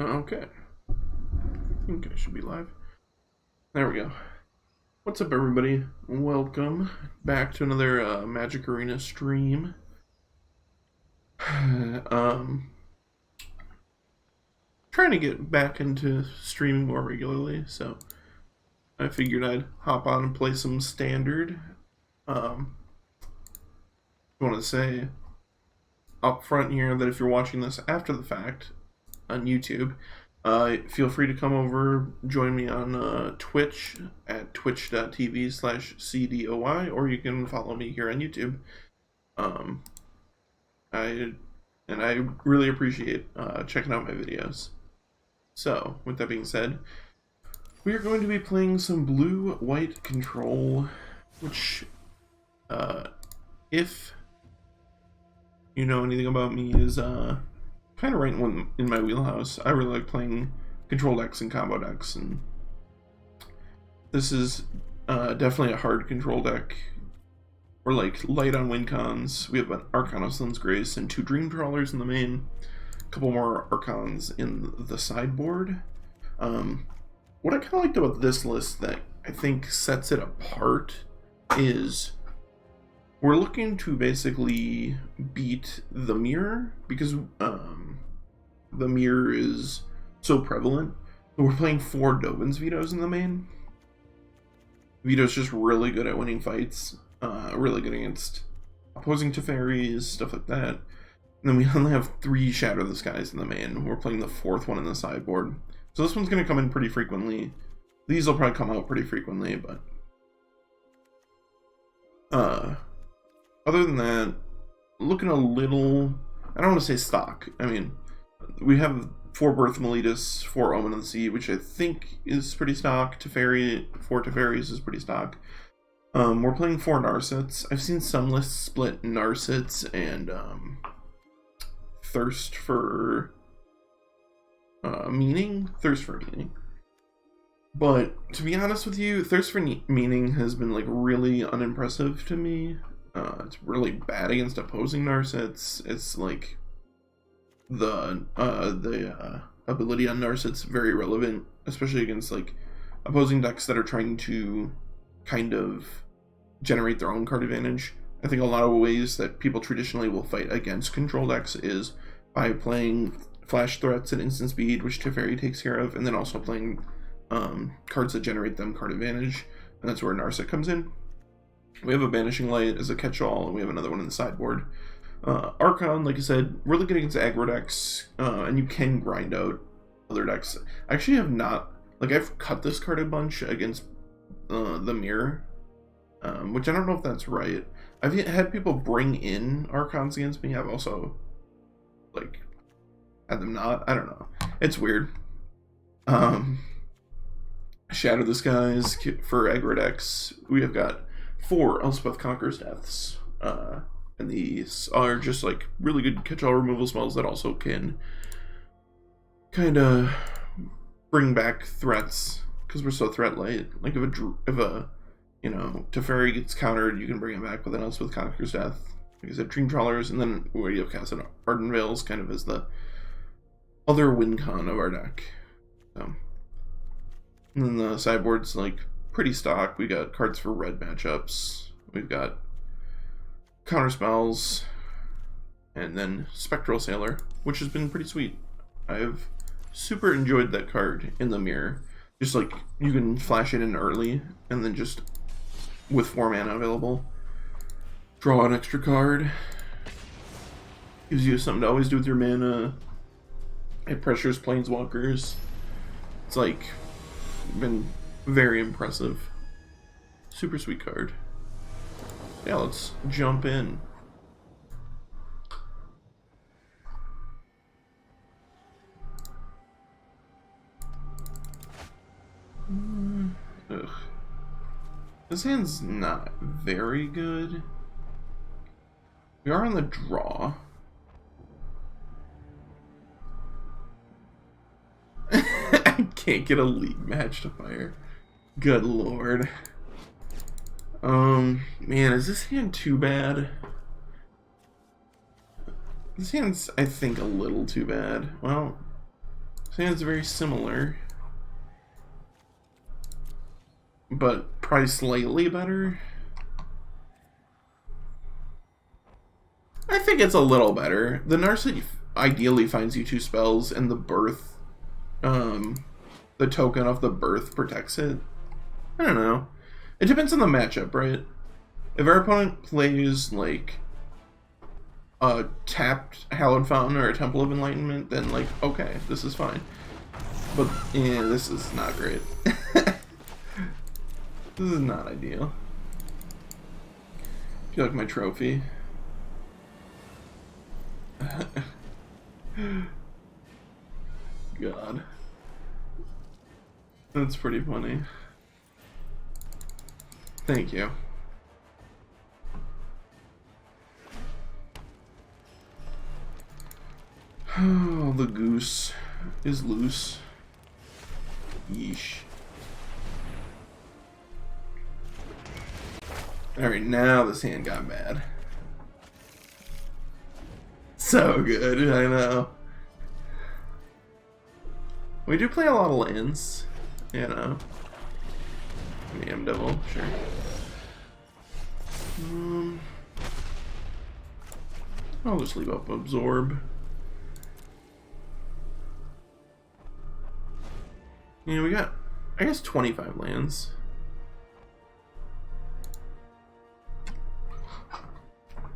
Okay. I think I should be live. There we go. What's up, everybody? Welcome back to another Magic Arena stream. Trying to get back into streaming more regularly, so I figured I'd hop on and play some Standard. I want to say up front here that if you're watching this after the fact on YouTube, feel free to come over, join me on Twitch at twitch.tv/CDOY, or you can follow me here on YouTube. I really appreciate checking out my videos. So, with that being said, we are going to be playing some blue-white control, which, if you know anything about me, is kind of right in my wheelhouse. I really like playing control decks and combo decks, and this is definitely a hard control deck. We're like light on win cons. We have an Archon of Sun's Grace and 2 Dream Trawlers in the main, a couple more Archons in the sideboard. What I kind of liked about this list that I think sets it apart is we're looking to basically beat the mirror, because the mirror is so prevalent. We're playing 4 Dovin's Vetoes in the main. Veto's just really good at winning fights, really good against opposing Teferis, stuff like that. And then we only have 3 Shatter the Skies in the main. We're playing the 4th one in the sideboard. So this one's going to come in pretty frequently. These will probably come out pretty frequently, but other than that, looking a little, I don't want to say stock. I mean, we have 4 Birth of Meletis, 4 Omen of the Sea, which I think is pretty stock. Teferi, 4 Teferis is pretty stock. We're playing 4 Narsets. I've seen some lists split Narsets and Thirst for Meaning. But to be honest with you, Thirst for Meaning has been like really unimpressive to me. It's really bad against opposing Narsets. It's like the ability on Narset's very relevant, especially against like opposing decks that are trying to kind of generate their own card advantage. I think a lot of ways that people traditionally will fight against control decks is by playing flash threats at instant speed, which Teferi takes care of, and then also playing cards that generate them card advantage, and that's where Narset comes in. We have a Banishing Light as a catch-all, and we have another one in the sideboard. Archon, like I said, really good against aggro decks, and you can grind out other decks. I actually have not, like, I've cut this card a bunch against the mirror, which I don't know if that's right. I've had people bring in Archons against me. I've also, like, had them not. I don't know. It's weird. Shatter the Skies for aggro decks. We have got 4 Elspeth Conquers Deaths. And these are just like really good catch-all removal spells that also can kind of bring back threats, because we're so threat light. Like if a Teferi gets countered, you can bring it back with an Elspeth Conqueror's Death. Like I said, Dream Trawlers, and then where you have Castle Ardenvale kind of as the other win con of our deck. So, and then the sideboard's like pretty stock. We got cards for red matchups. We've got counter spells, and then Spectral Sailor, which has been pretty sweet. I've super enjoyed that card in the mirror. Just like you can flash it in early, and then just with 4 mana available, draw an extra card. Gives you something to always do with your mana. It pressures planeswalkers. It's like been very impressive. Super sweet card. Yeah, let's jump in. Ugh. This hand's not very good. We are on the draw. I can't get a league match to fire. Good lord. Man, is this hand too bad? This hand's, I think, a little too bad. Well, it's very similar, but priced slightly better. I think it's a little better. The Narset ideally finds you 2 spells, and the Birth, the token of the Birth protects it. I don't know. It depends on the matchup, right? If our opponent plays, like, a tapped Hallowed Fountain or a Temple of Enlightenment, then, like, okay, this is fine. But, yeah, this is not great. This is not ideal. I feel like my trophy. God. That's pretty funny. Thank you. Oh, the goose is loose. Yeesh. Alright, now this hand got bad. So good, I know. We do play a lot of lands, you know. Damn devil, sure. I'll just leave up absorb. Yeah, we got, I guess, 25 lands.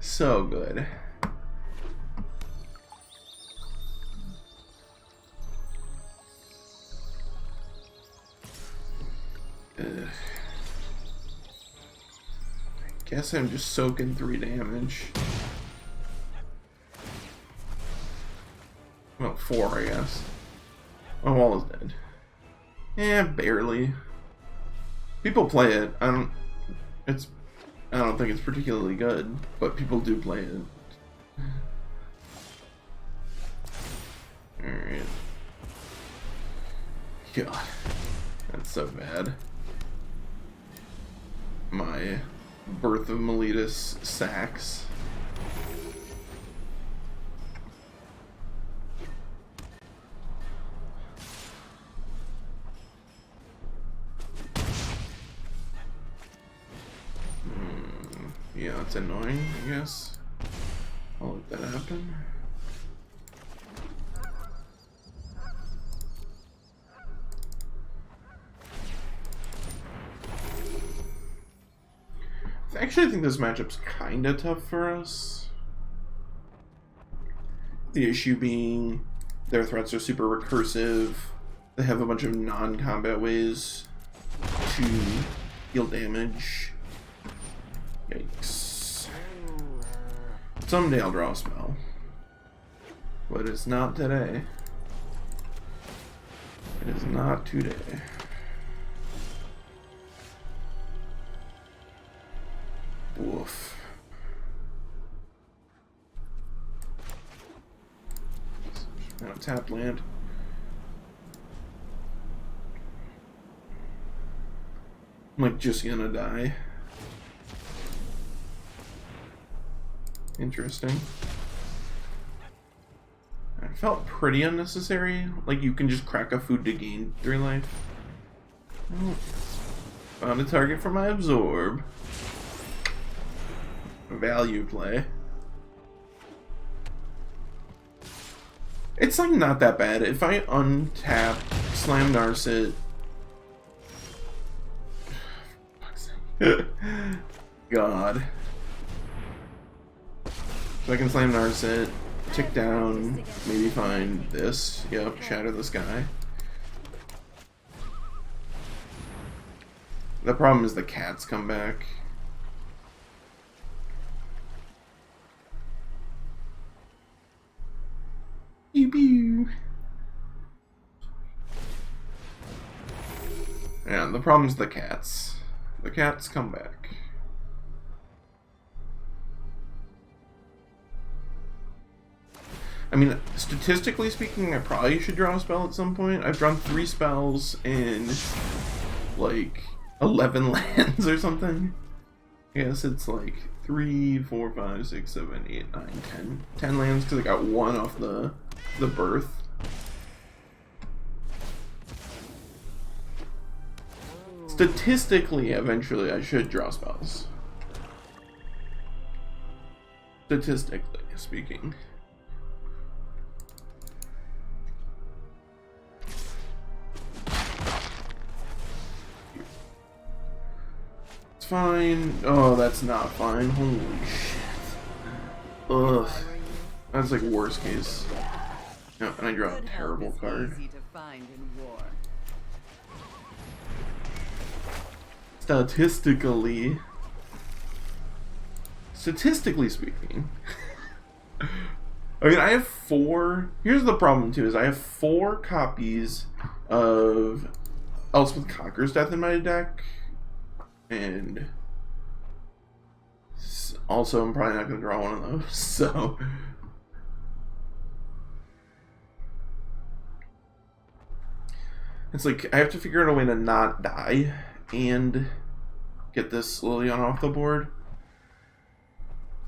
So good. Ugh. I guess I'm just soaking 3 damage. Well, 4, I guess. My wall is dead. Yeah, barely. People play it. I don't think it's particularly good, but people do play it. Alright. God. That's so bad. My Birth of Meletis sacks. Yeah, that's annoying, I guess. I'll let that happen. Actually, I think this matchup's kind of tough for us. The issue being their threats are super recursive. They have a bunch of non-combat ways to deal damage. Yikes. Someday I'll draw a spell. But it's not today. It is not today. Woof. Now tapped land. I'm like just gonna die. Interesting. It felt pretty unnecessary. Like you can just crack a food to gain 3 life. Oh. Found a target for my absorb. Value play. It's like not that bad. If I untap, slam Narset. God. So I can slam Narset, tick down, maybe find this. Yep, Shatter the Sky. The problem is the cats come back. Pew pew. Yeah, the problem is the cats. The cats come back. I mean, statistically speaking, I probably should draw a spell at some point. I've drawn 3 spells in, like, 11 lands or something. I guess it's like 3, 4, 5, 6, 7, 8, 9, 10. 10 lands because I got 1 off the Birth. Statistically, eventually I should draw spells. Statistically speaking. It's fine. Oh, that's not fine. Holy shit. Ugh. That's like worst case. No, and I draw a terrible card. Statistically speaking. I mean, I have 4. Here's the problem too: is I have 4 copies of Elspeth Conqueror's Death in my deck, and also I'm probably not going to draw one of those. So it's like I have to figure out a way to not die and get this Liliana off the board,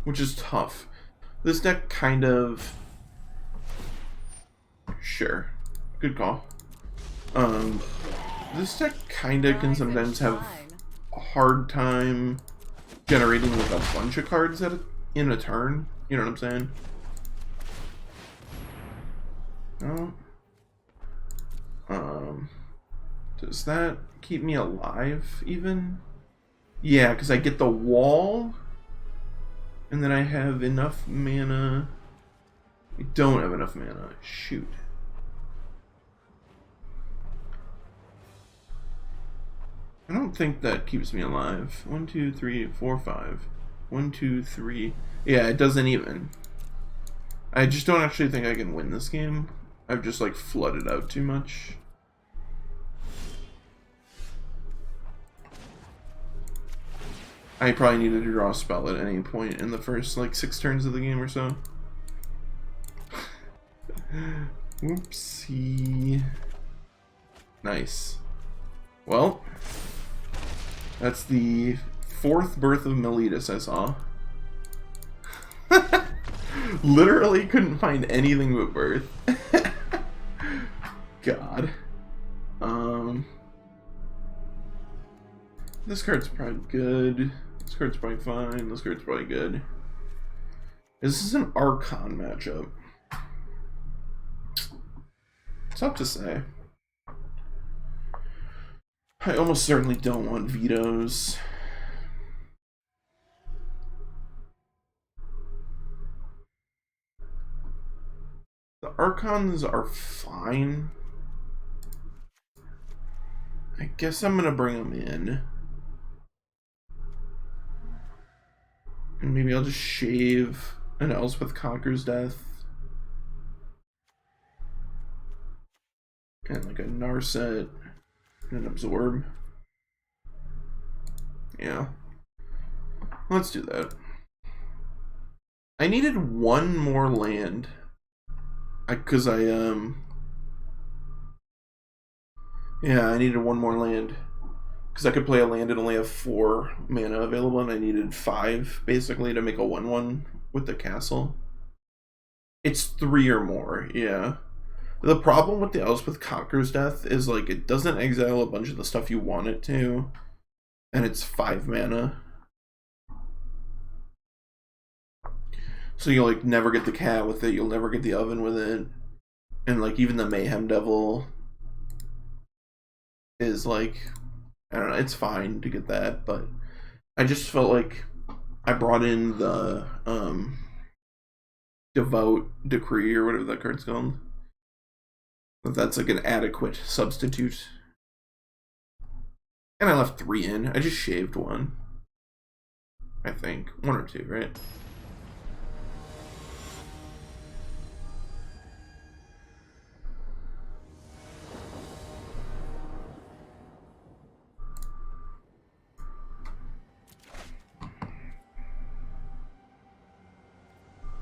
which is tough. This deck kind of... Sure. Good call. This deck kind of can sometimes have a hard time generating like a bunch of cards in a turn. You know what I'm saying? No. Does that keep me alive even? Yeah, because I get the wall, and then I have enough mana. I don't have enough mana. Shoot. I don't think that keeps me alive. 1, 2, 3, 4, 5. 1, 2, 3. Yeah, it doesn't even. I just don't actually think I can win this game. I've just like flooded out too much. I probably needed to draw a spell at any point in the first like 6 turns of the game or so. Whoopsie. Nice. Well, that's the 4th Birth of Meletis I saw. Literally couldn't find anything but Birth. God. This card's probably good. This card's probably fine. This card's probably good. This is an Archon matchup. It's tough to say. I almost certainly don't want vetoes. The Archons are fine. I guess I'm gonna bring them in. And maybe I'll just shave an Elspeth Conqueror's Death. And like a Narset. And an Absorb. Yeah. Let's do that. I needed one more land. Because I needed one more land. Because I could play a land and only have 4 mana available, and I needed 5, basically, to make a 1/1 with the castle. It's 3 or more, yeah. The problem with the Elspeth Conqueror's Death is, like, it doesn't exile a bunch of the stuff you want it to, and it's 5 mana. So you'll, like, never get the cat with it, you'll never get the oven with it, and, like, even the Mayhem Devil is, like... I don't know, it's fine to get that, but I just felt like I brought in the Devout Decree or whatever that card's called. That's like an adequate substitute. And I left 3 in. I just shaved 1. I think. 1 or 2, right?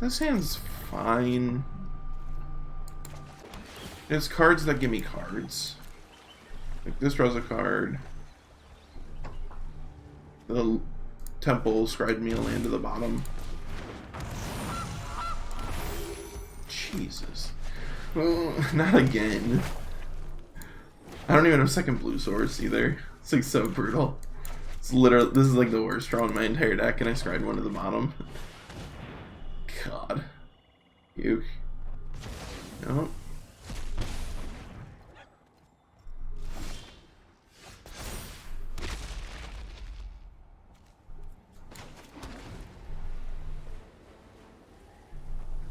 This hand's fine. It's cards that give me cards. Like this draws a card. The Temple scribed me a land to the bottom. Jesus. Oh, not again. I don't even have second blue source either. It's like so brutal. It's literally, this is like the worst draw in my entire deck, and I scryed one to the bottom. God. You. No.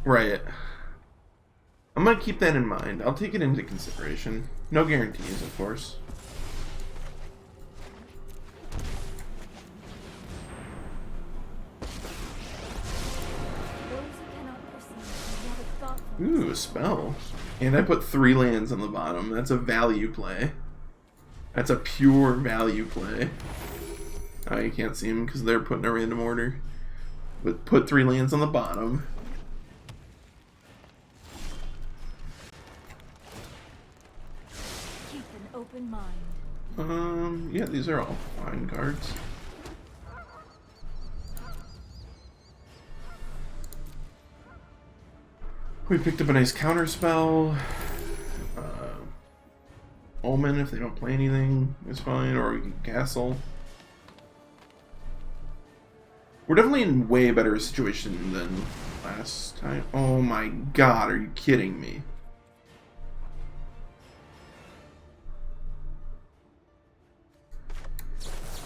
Right. I'm gonna keep that in mind. I'll take it into consideration. No guarantees, of course. Ooh, a spell. And I put 3 lands on the bottom. That's a value play. That's a pure value play. Oh, you can't see them because they're put in a random order. But put 3 lands on the bottom. Keep an open mind. Yeah, these are all fine cards. We picked up a nice counter spell. Omen, if they don't play anything, is fine, or we can Castle. We're definitely in way better situation than last time. Oh my god, are you kidding me?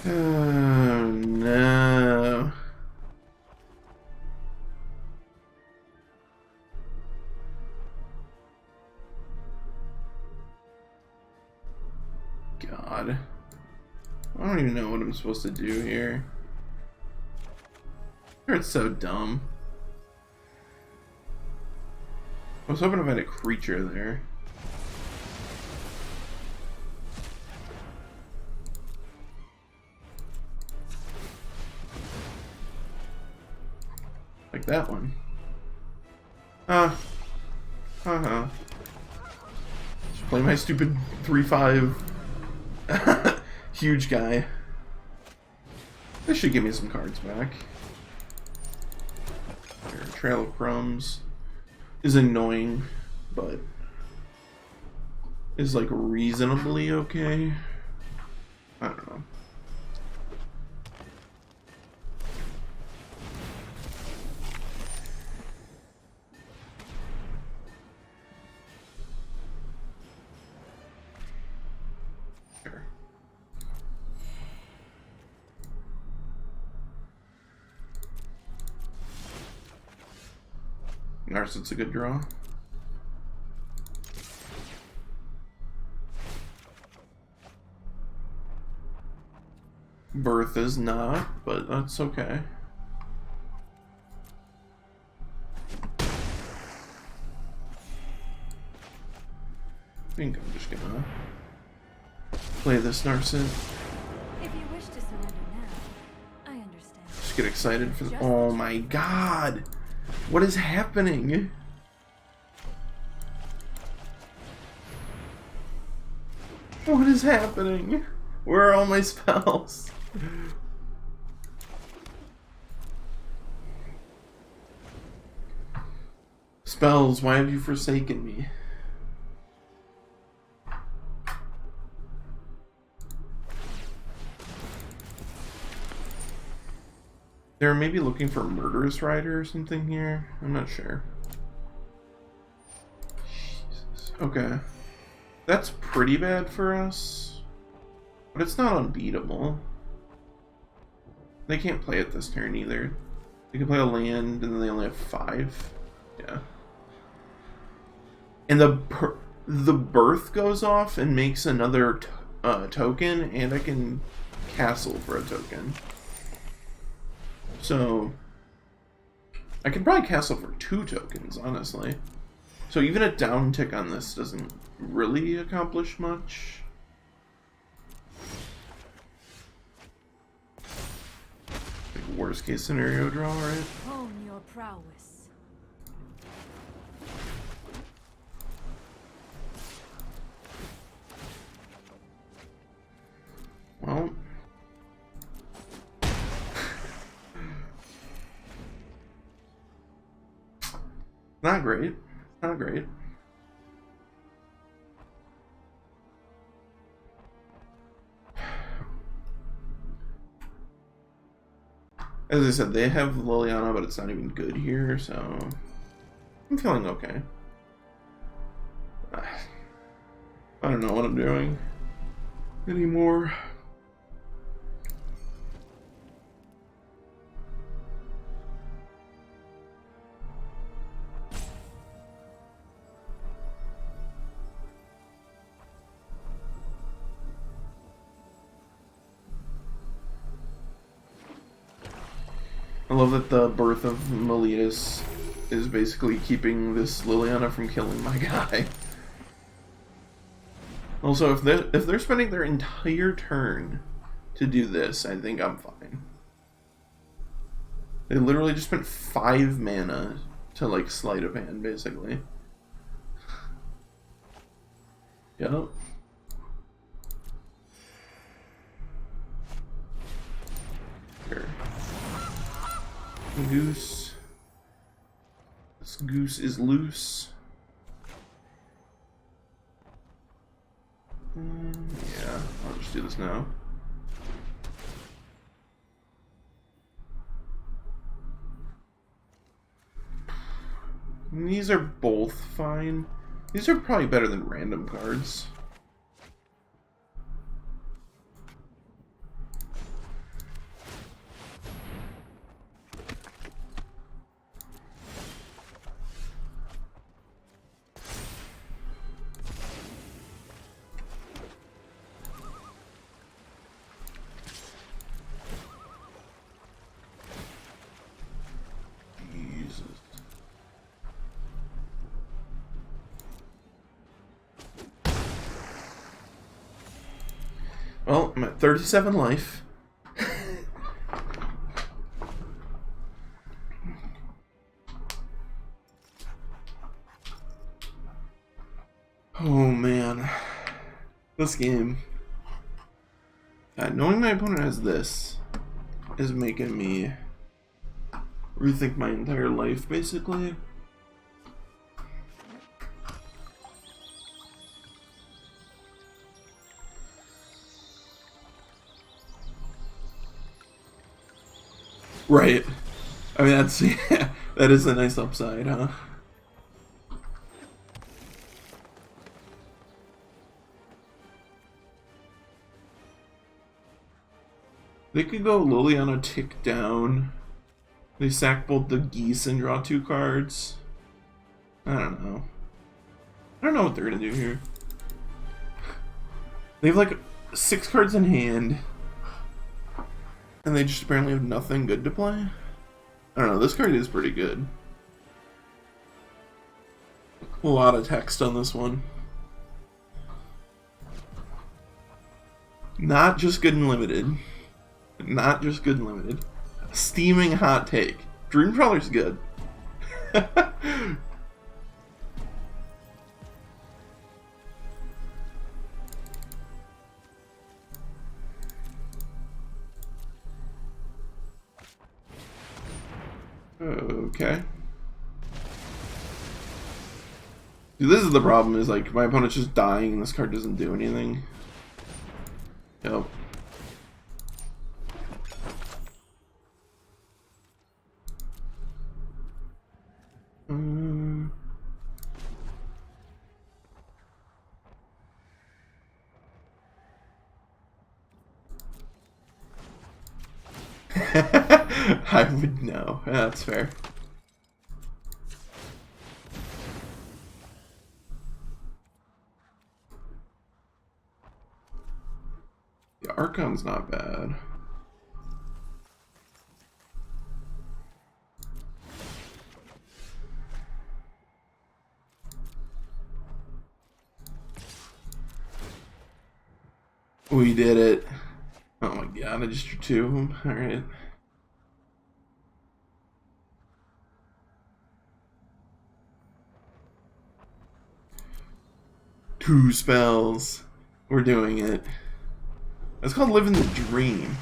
Oh no. God. I don't even know what I'm supposed to do here. It's so dumb. I was hoping if I had a creature there. Like that one. Uh-huh. Just play my stupid 3/5 huge guy. This should give me some cards back. Here, Trail of Crumbs is annoying, but is like reasonably okay. I don't know. Narset's a good draw. Birth is not, but that's okay. I think I'm just gonna play this Narset. If you wish to surrender now, I understand. Just get excited for the— oh my god! What is happening? What is happening? Where are all my spells? Spells, why have you forsaken me? They're maybe looking for Murderous Rider or something here. I'm not sure. Jesus. Okay. That's pretty bad for us. But it's not unbeatable. They can't play it this turn either. They can play a land and then they only have 5. Yeah. And the birth goes off and makes another token, and I can castle for a token. So I can probably castle for 2 tokens, honestly. So even a down tick on this doesn't really accomplish much. Like worst case scenario draw, right? Hone your prowess. Well, not great. Not great. As I said, they have Liliana, but it's not even good here, so I'm feeling okay. I don't know what I'm doing anymore. I love that the Birth of Meletis is basically keeping this Liliana from killing my guy. Also, if they're spending their entire turn to do this, I think I'm fine. They literally just spent 5 mana to like sleight of hand, basically. Yep. Here. Goose. This goose is loose. Yeah, I'll just do this now. And these are both fine. These are probably better than random cards. Well, I'm at 37 life. Oh man. This game. Knowing my opponent has this is making me rethink my entire life, basically. Right. I mean, that's, yeah, that is a nice upside, huh? They could go Liliana tick down. They sack both the geese and draw 2 cards. I don't know. I don't know what they're gonna do here. They have like 6 cards in hand. And they just apparently have nothing good to play? I don't know, this card is pretty good. A lot of text on this one. Not just good and limited. Not just good and limited. Steaming hot take. Dream Trawler's good. Okay. Dude, this is the problem, is like my opponent's just dying and this card doesn't do anything. Yep. I would know. Yeah, that's fair. The Archon's not bad. We did it. Oh my god, I just drew 2 of them. Alright. Two spells. We're doing it. It's called living the dream.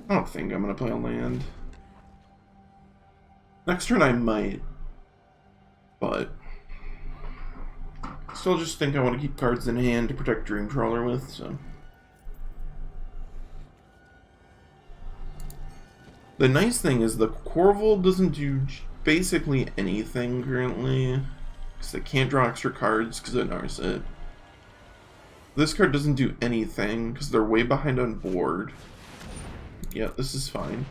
I don't think I'm gonna play a land. Next turn I might, but Still just think I want to keep cards in hand to protect Dream Trawler with, so. The nice thing is the Corval doesn't do basically anything currently, because they can't draw extra cards because of Narset. This card doesn't do anything because they're way behind on board. Yeah, this is fine.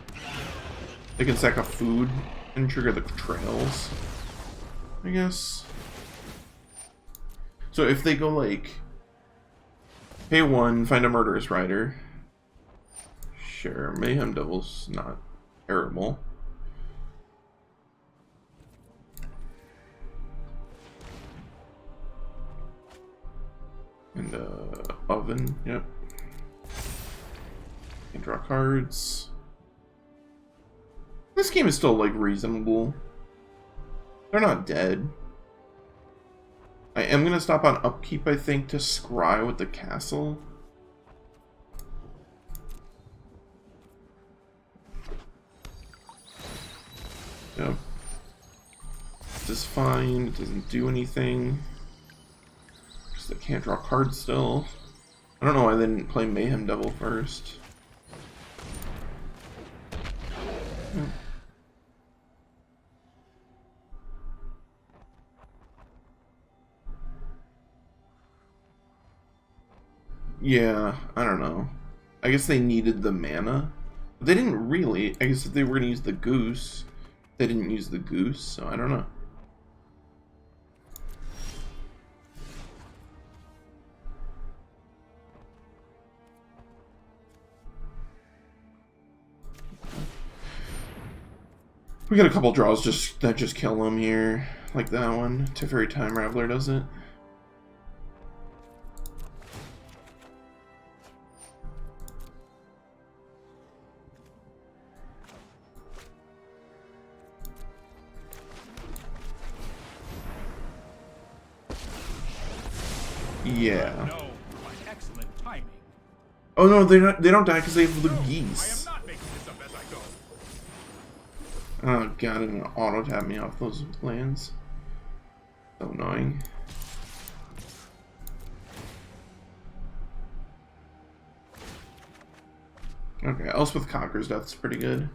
They can sack a food and trigger the trails, I guess. So if they go like, pay 1, find a Murderous Rider. Sure, Mayhem Devil's not terrible. And Oven, yep. Can draw cards. This game is still like reasonable. They're not dead. I am gonna stop on upkeep, I think, to scry with the castle. Yep. This is fine, it doesn't do anything. Because they can't draw cards still. I don't know why they didn't play Mayhem Devil first. Yep. Yeah, I don't know. I guess they needed the mana. But they didn't really. I guess if they were going to use the goose, they didn't use the goose, so I don't know. We got a couple draws that just kill them here, like that one. Teferi Time Raveler does it. Yeah. Oh no, they don't die because they have the geese. Oh god, it auto tap me off those lands. So annoying. Okay, Elspeth Conquers Death's pretty good.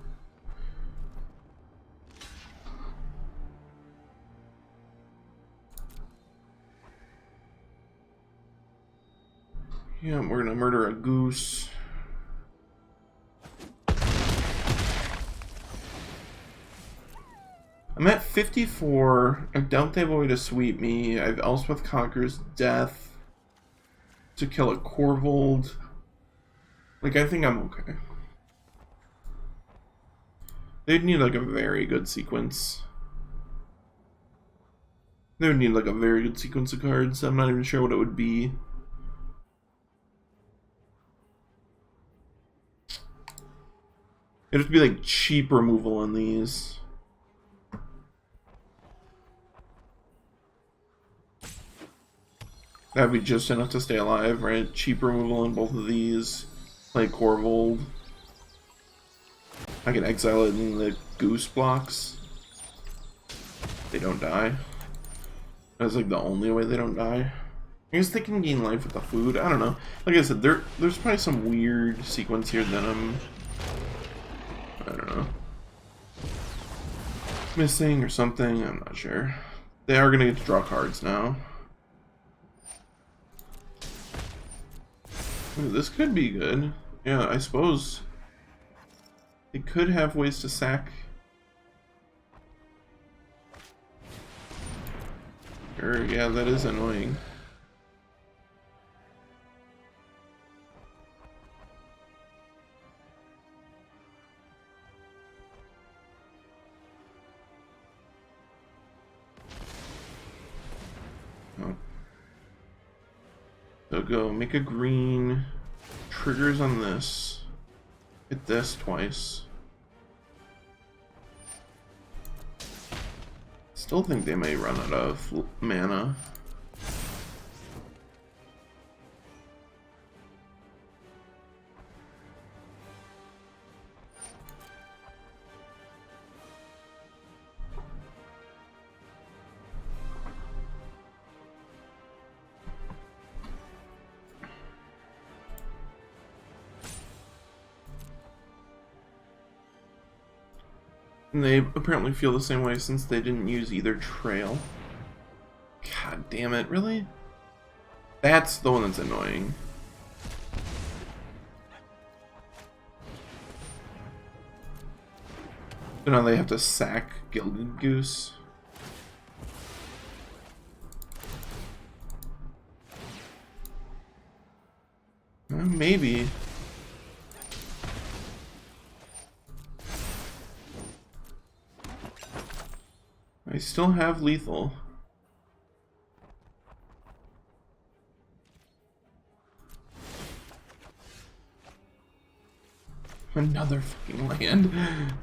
Yeah, we're gonna murder a goose. I'm at 54. I doubt they have a way to sweep me. I have Elspeth Conquers Death to kill a Corvold. Like, I think I'm okay. They'd need like a very good sequence. They would need like a very good sequence of cards. I'm not even sure what it would be. It'd have to be like cheap removal on these. That'd be just enough to stay alive, right? Cheap removal on both of these. Play Corvold. I can exile it in the goose blocks. They don't die. That's like the only way they don't die. I guess they can gain life with the food. I don't know. Like I said, there's probably some weird sequence here that I don't know, missing or something. I'm not sure. They are gonna get to draw cards now. Ooh, this could be good. Yeah, I suppose they could have ways to sack. Sure, yeah, that is annoying. Oh. So go make a green. Triggers on this. Hit this twice. Still think they may run out of mana. And they apparently feel the same way since they didn't use either trail. God damn it, really? That's the one that's annoying. So now they have to sack Gilded Goose. Maybe. I still have lethal. Another fucking land.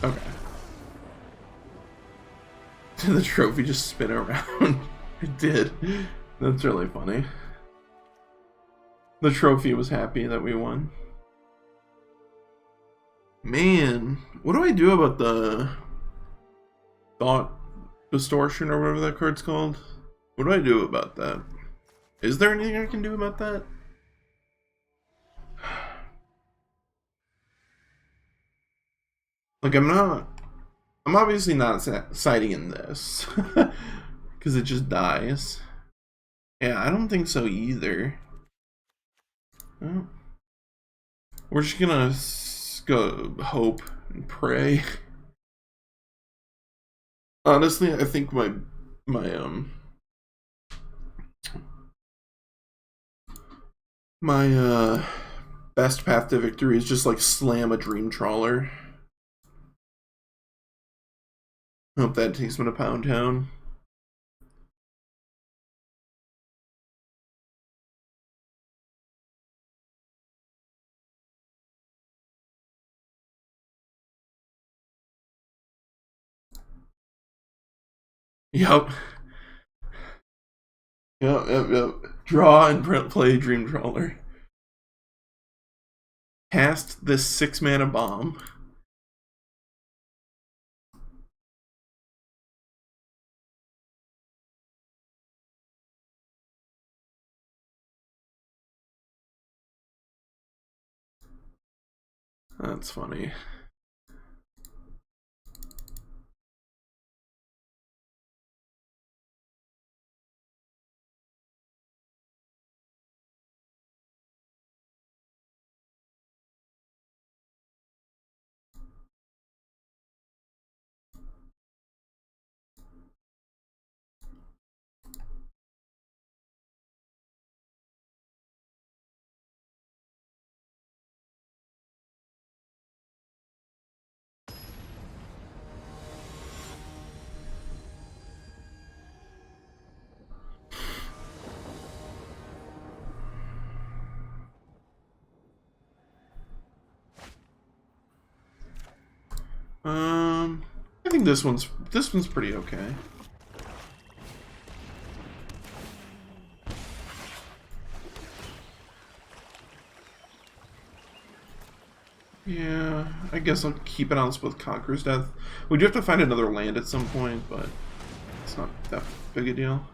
Okay. Did the trophy just spin around? It did. That's really funny. The trophy was happy that we won. Man, what do I do about the thought distortion or whatever that card's called? What do I do about that? Is there anything I can do about that? Like, I'm obviously not siding in this. Because it just dies. Yeah, I don't think so either. Well, we're just gonna go hope and pray. Honestly, I think my best path to victory is just like slam a Dream Trawler. Hope that takes me to Pound Town. Yep. Yep. Draw and play Dream Trawler. Cast this 6-mana bomb. That's funny. I think this one's pretty okay. Yeah, I guess I'll keep it on with Conqueror's Death. We do have to find another land at some point, but it's not that big a deal.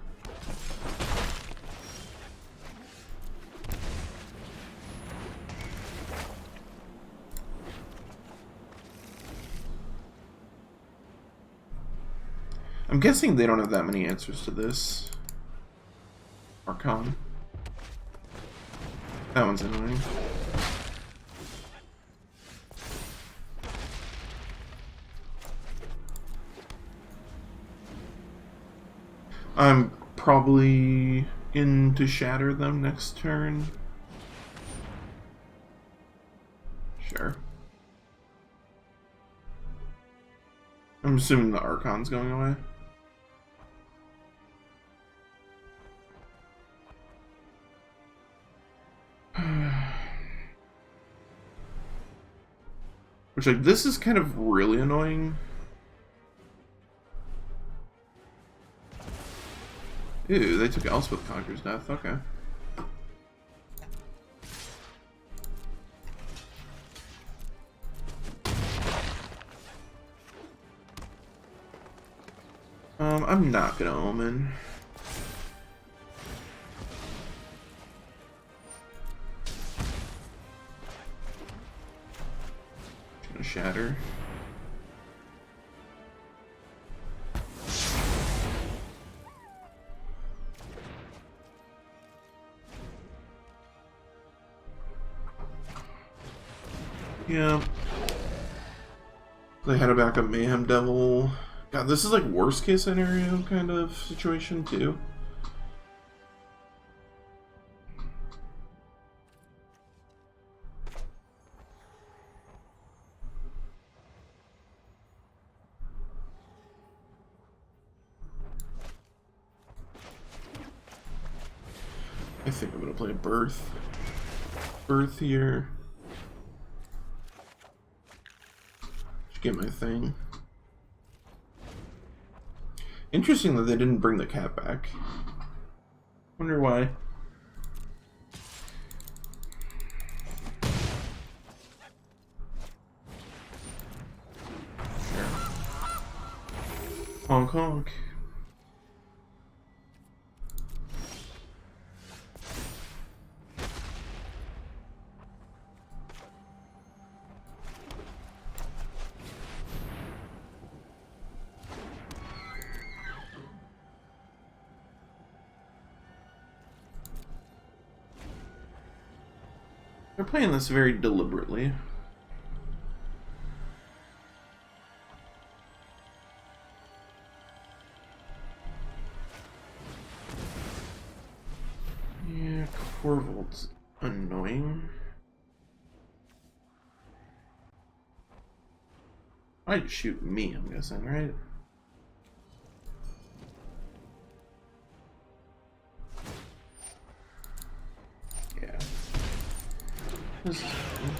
I'm guessing they don't have that many answers to this. Archon. That one's annoying. I'm probably in to shatter them next turn. Sure. I'm assuming the Archon's going away. Which, like, this is kind of really annoying. Ew, they took Elspeth Conqueror's Death, okay. I'm not gonna Omen. Shatter. Yeah. They had a backup Mayhem Devil. God, this is like worst case scenario kind of situation too. I think I'm gonna play Birth. Birth here. Should get my thing. Interesting that they didn't bring the cat back. Wonder why. Sure. Honk honk. They're playing this very deliberately. Yeah, Corvold's annoying. Might shoot me, I'm guessing, right? Yeah. This is fine.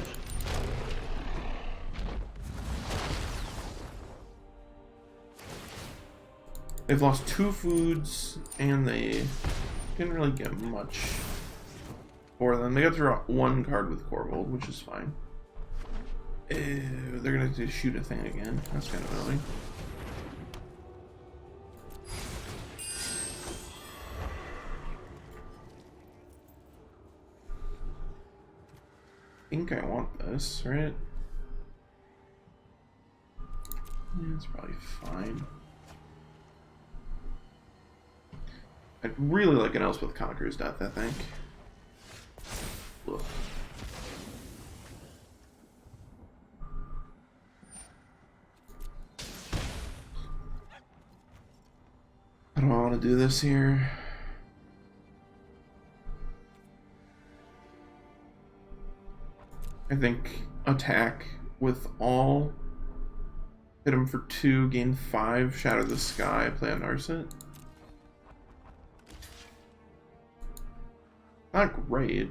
They've lost 2 foods, and they didn't really get much for them. They got to draw 1 card with Corvold, which is fine. They're gonna have to shoot a thing again. That's kind of annoying. I think I want this, right? Yeah, it's probably fine. I'd really like an Elspeth Conqueror's Death, I think. Ugh. I don't want to do this here. I think attack with all, hit him for 2, gain 5, Shatter the Sky, play on Narset. Not great.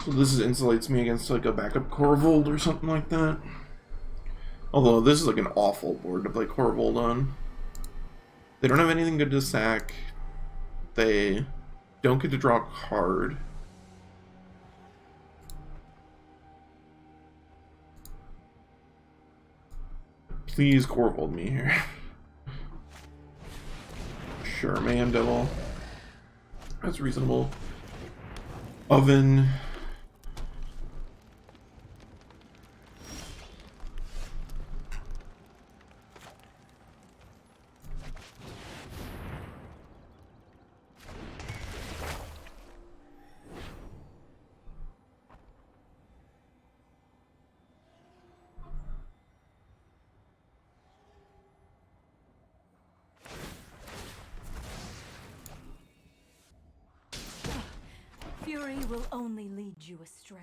So this insulates me against like a backup Corvold or something like that. Although this is like an awful board to play Corvold on. They don't have anything good to sack. They don't get to draw a card. Please Corvold me here. Sure, man, Devil. That's reasonable. Oven. Fury will only lead you astray.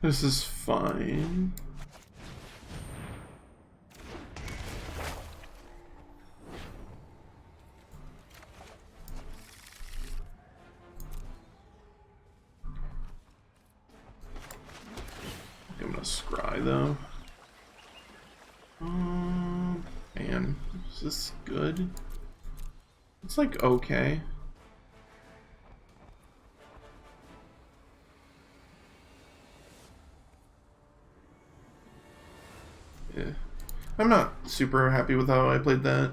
This is fine. I'm gonna scry though. Man, Is this good? It's like okay. Yeah. I'm not super happy with how I played that.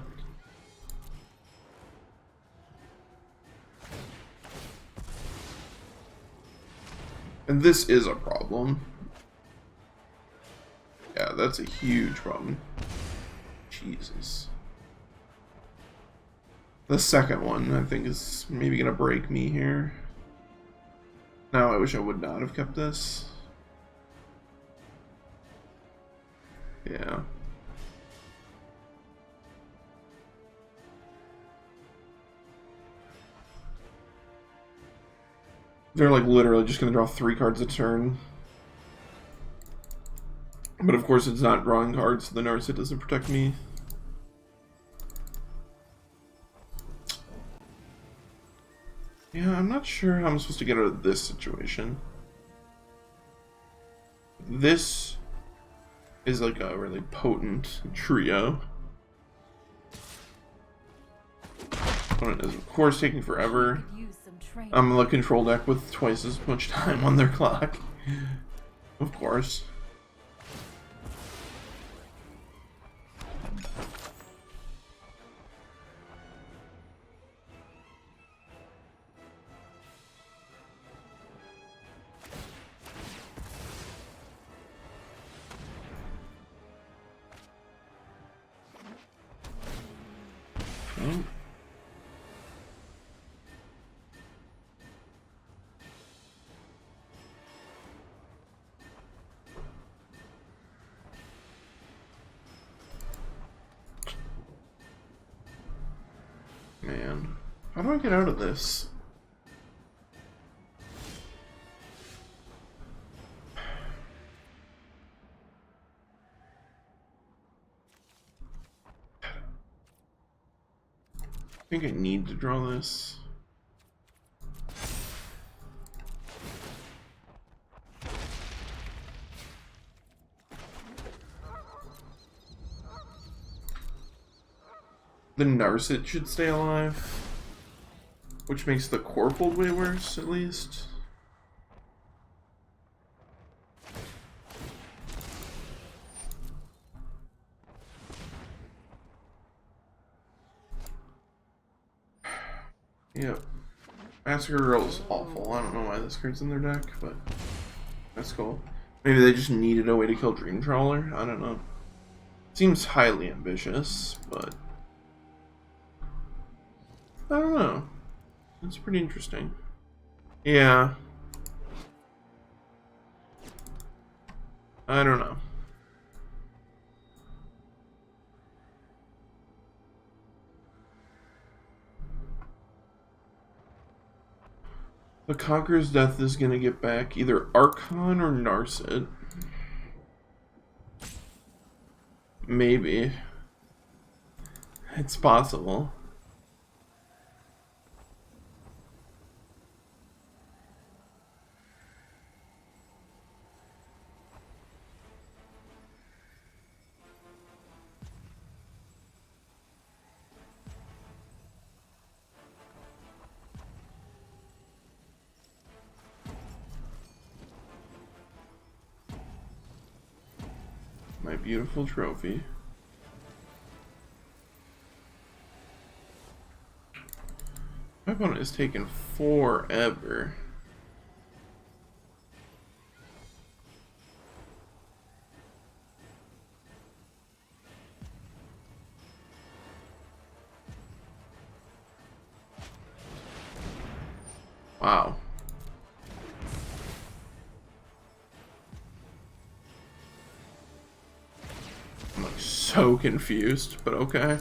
And this is a problem. Yeah, that's a huge problem. Jesus. The second one, I think, is maybe gonna break me here. Now, I wish I would not have kept this. Yeah. They're like literally just gonna draw 3 cards a turn. But of course it's not drawing cards, so the Narset doesn't protect me. Yeah, I'm not sure how I'm supposed to get out of this situation. This is like a really potent trio. Opponent is of course taking forever. I'm a control deck with twice as much time on their clock. Of course. Oh. Man, how do I get out of this? I think I need to draw this. The Narset should stay alive, which makes the Corfold way worse, at least. Yep. Massacre Girl is awful. I don't know why this card's in their deck, but that's cool. Maybe they just needed a way to kill Dream Trawler? I don't know. Seems highly ambitious, but I don't know. It's pretty interesting. Yeah. I don't know. The Conqueror's Death is going to get back either Archon or Narset. Maybe. It's possible. My beautiful trophy. My opponent is taking forever. Wow. I'm like so confused, but okay.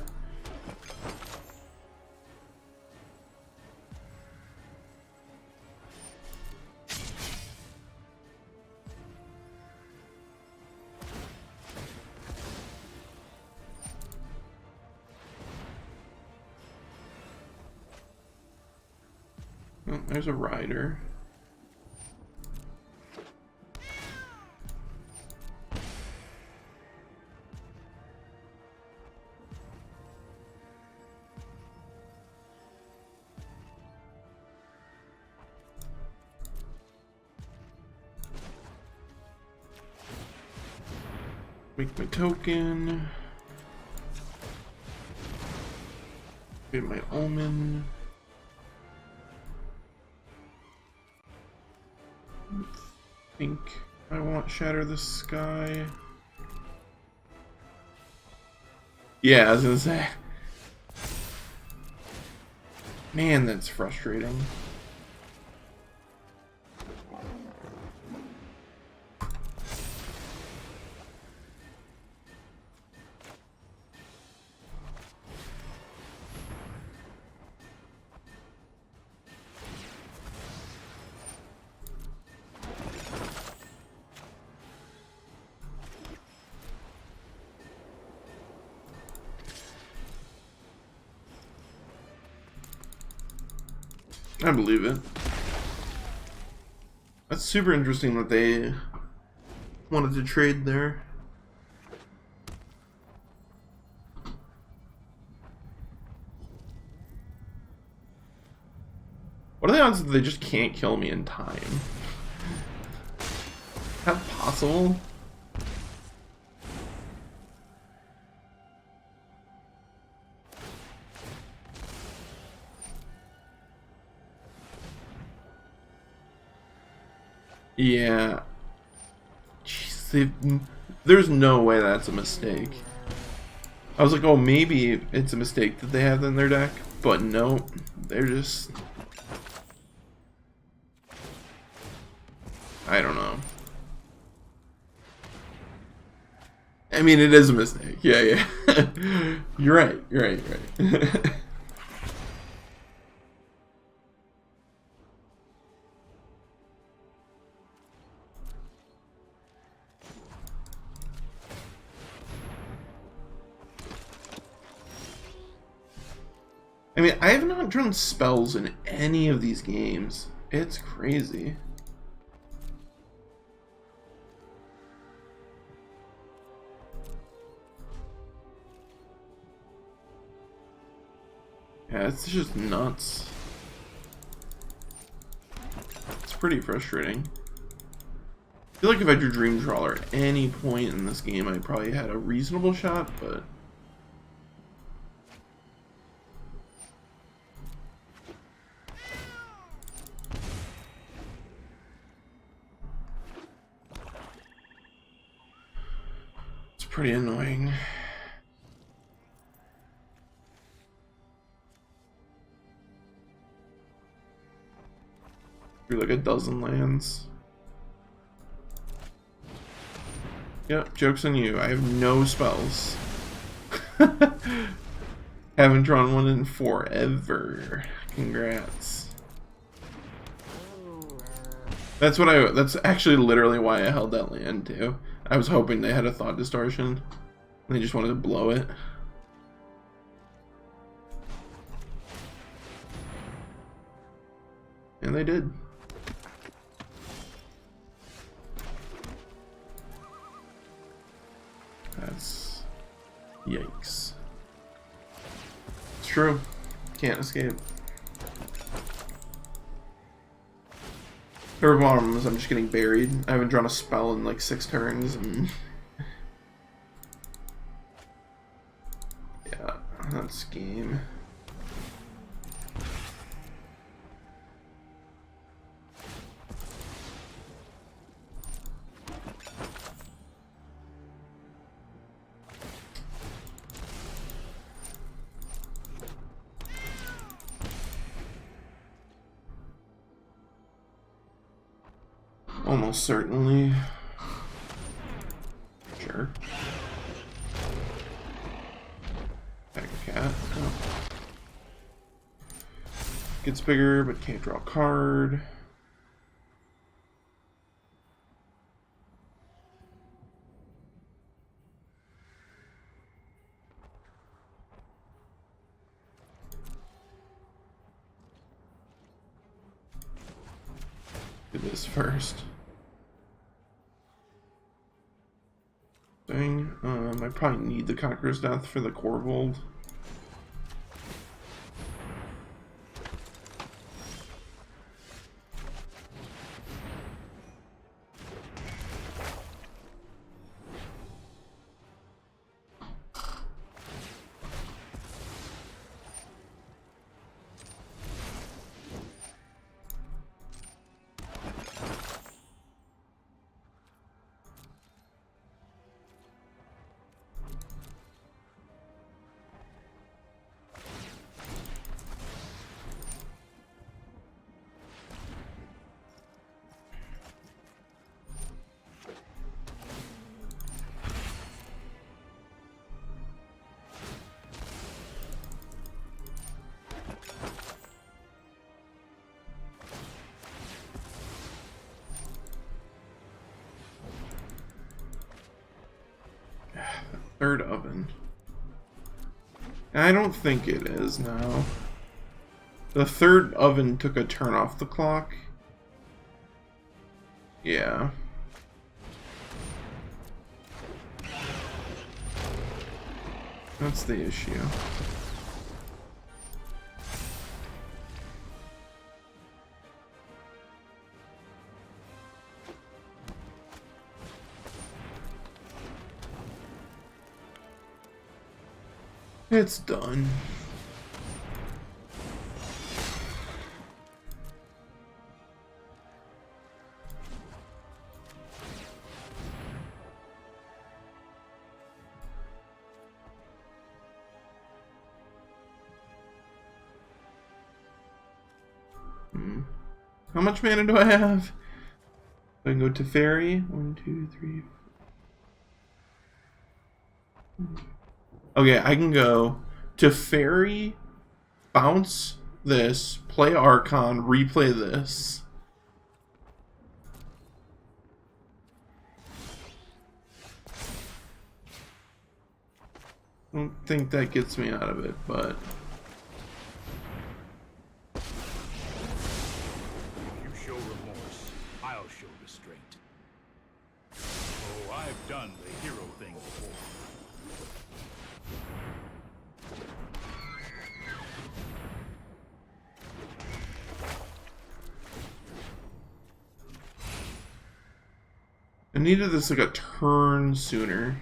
Oh, there's a rider. Make my token. Get my Omen. I think I want Shatter the Sky. Yeah, I was gonna say. Man, that's frustrating. I believe it. That's super interesting that they wanted to trade there. What are the odds that they just can't kill me in time? Is that possible? Yeah. Jeez, there's no way that's a mistake. I was like, oh, maybe it's a mistake that they have in their deck, but no, they're just... I don't know. I mean, it is a mistake. Yeah, yeah. You're right, you're right, you're right. I mean, I have not drawn spells in any of these games. It's crazy. Yeah, it's just nuts. It's pretty frustrating. I feel like if I drew Dream Trawler at any point in this game, I probably had a reasonable shot, but... pretty annoying. You're like a dozen lands. Yep, joke's on you. I have no spells. Haven't drawn one in forever. Congrats. That's actually literally why I held that land too. I was hoping they had a Thought Distortion, and they just wanted to blow it. And they did. That's... yikes. It's true. Can't escape. Her bottom is I'm just getting buried. I haven't drawn a spell in like 6 turns, and yeah, that's game. Almost certainly. Sure. Back a cat. Oh. Gets bigger, but can't draw a card. Do this first. Thing. I probably need the Conqueror's Death for the Corvold. Third oven. I don't think it is now. The third oven took a turn off the clock. Yeah. That's the issue. It's done. How much mana do I have? I can go Teferi. 1, 2, 3. 4. Okay, I can go Teferi, bounce this, play Archon, replay this. I don't think that gets me out of it, but... I needed this like a turn sooner.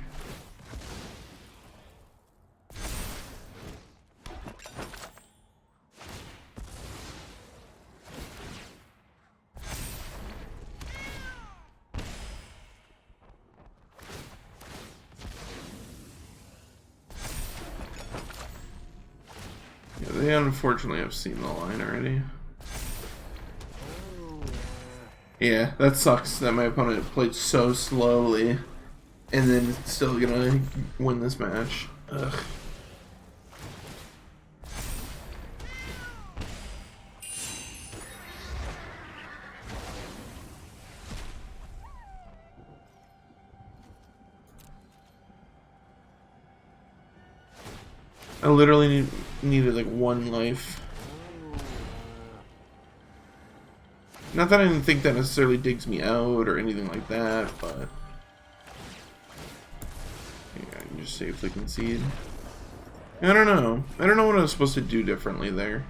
Yeah, they unfortunately have seen the line already. Yeah, that sucks that my opponent played so slowly and then still gonna win this match. Ugh. I literally needed like 1 life. Not that I didn't think that necessarily digs me out or anything like that, but yeah, I can just safely concede. I don't know. I don't know what I was supposed to do differently there.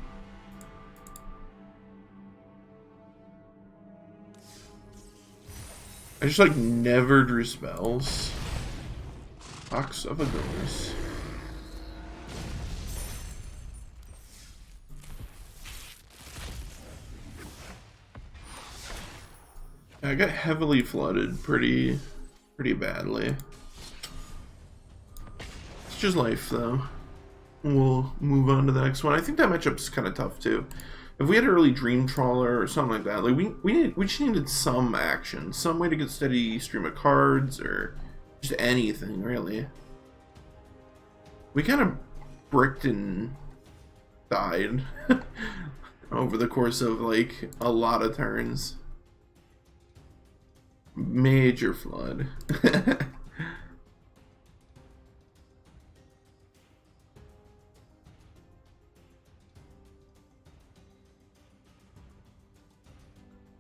I just like never drew spells. Box of a ghost. I got heavily flooded pretty badly. It's just life though. We'll move on to the next one. I think that matchup's kind of tough too. If we had an early Dream Trawler or something like that, like we just needed some action, some way to get steady stream of cards or just anything really. We kind of bricked and died over the course of like a lot of turns. Major flood.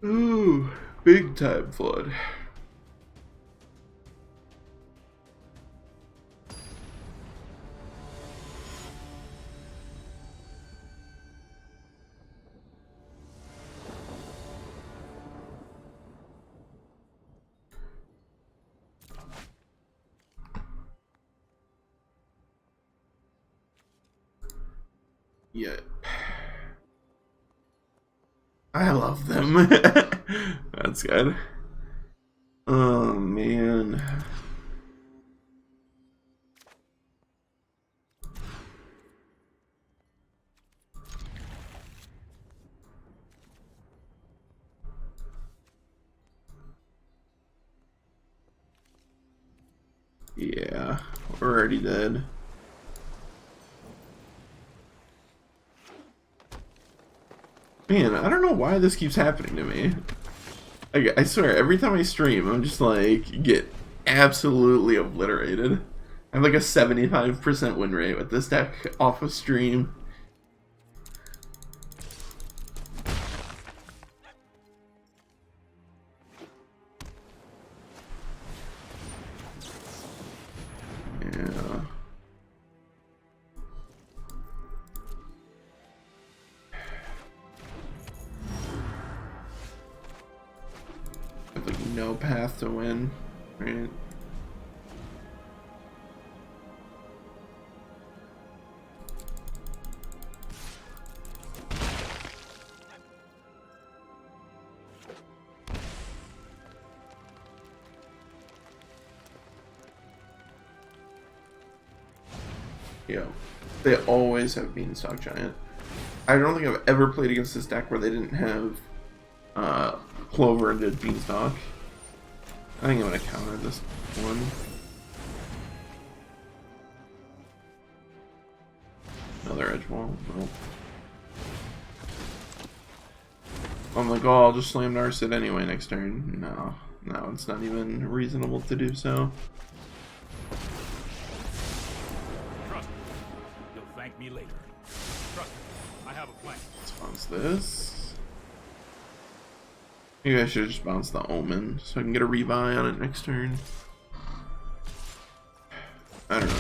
Ooh, big time flood. Yeah. I love them. That's good. Oh man. Yeah, we're already dead. Man, I don't know why this keeps happening to me. I swear, every time I stream, I'm just like, get absolutely obliterated. I have like a 75% win rate with this deck off of stream. Yeah. I have like no path to win, right? Yeah, they always have Beanstalk Giant. I don't think I've ever played against this deck where they didn't have Clover and did Beanstalk. I think I'm gonna counter this one. Another edge wall. Nope. I'm like, oh, I'll just slam Narset anyway next turn. No, it's not even reasonable to do so. Me later. Trust me, I have a plan. Let's bounce this. Maybe I should just bounce the Omen so I can get a rebuy on it next turn. I don't know. I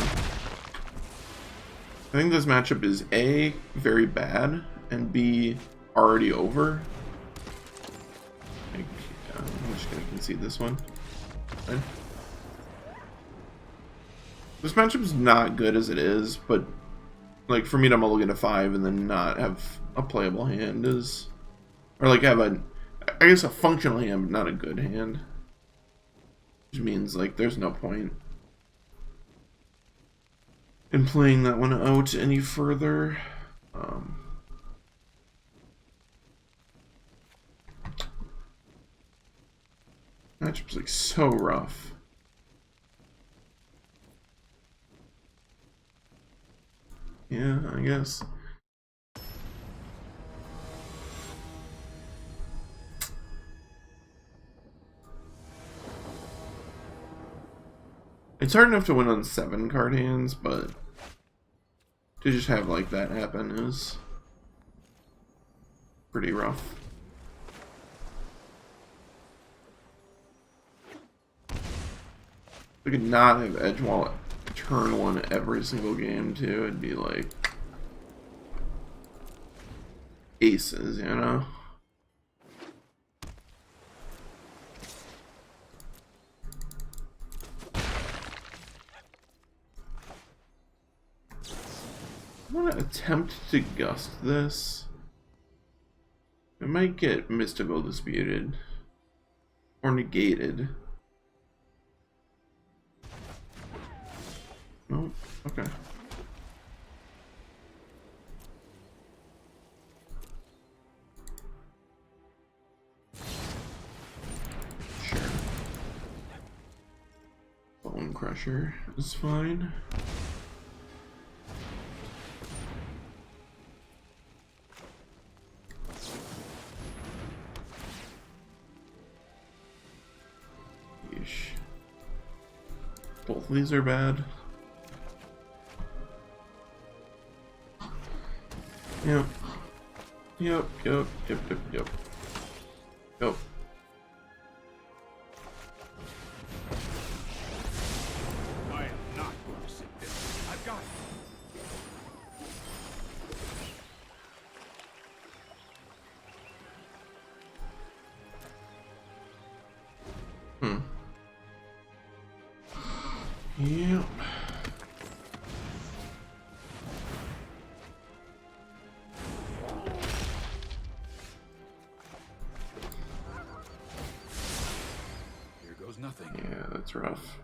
think this matchup is A, very bad, and B, already over. I'm just gonna concede this one. Okay. This matchup is not good as it is, but like for me to mulligan a 5 and then not have a playable hand is, or like have a, I guess a functional hand, but not a good hand. Which means like there's no point in playing that one out any further. Matchup's like so rough. Yeah, I guess. It's hard enough to win on 7 card hands, but to just have like that happen is pretty rough. We could not have edge wall turn 1 every single game too. It'd be like aces, you know? I want to attempt to gust this. It might get mystical disputed or negated. No, okay. Sure. Bone Crusher is fine. Yeesh. Both of these are bad. Yep. Yep. I am not going to sit there. I've got it. Yep. nothing. Yeah, that's rough.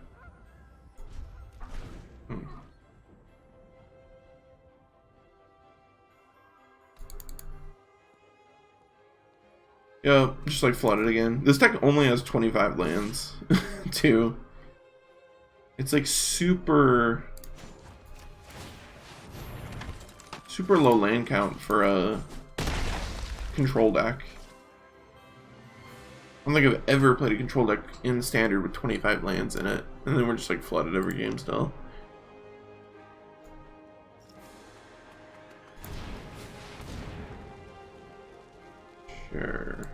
Yeah, just like flood it again. This deck only has 25 lands, too. It's like super low land count for a control deck. I don't think I've ever played a control deck in standard with 25 lands in it, and then we're just like flooded every game still. Sure.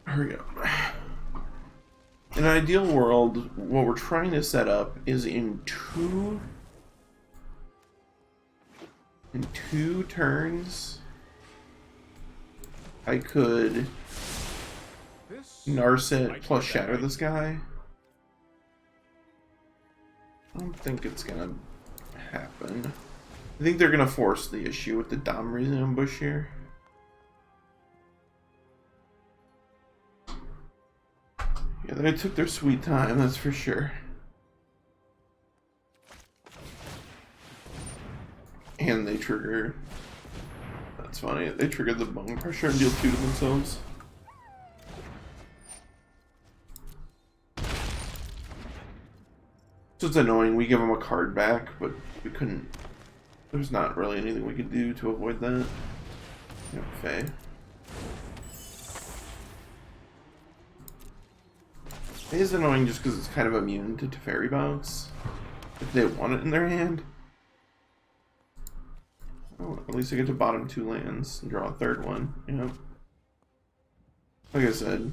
Hurry up. In an ideal world, what we're trying to set up is in two turns, I could Narset plus Shatter the Sky. I don't think it's gonna happen. I think they're gonna force the issue with the Domri ambush here. Yeah, they took their sweet time, that's for sure. And they trigger... That's funny, they triggered the bone pressure and deal 2 to themselves. So it's annoying, we give them a card back, but we couldn't... There's not really anything we could do to avoid that. Yep, Faye. It is annoying just because it's kind of immune to Teferi bounce. If they want it in their hand. Oh, at least I get to bottom 2 lands and draw a 3rd one. Yep. Like I said,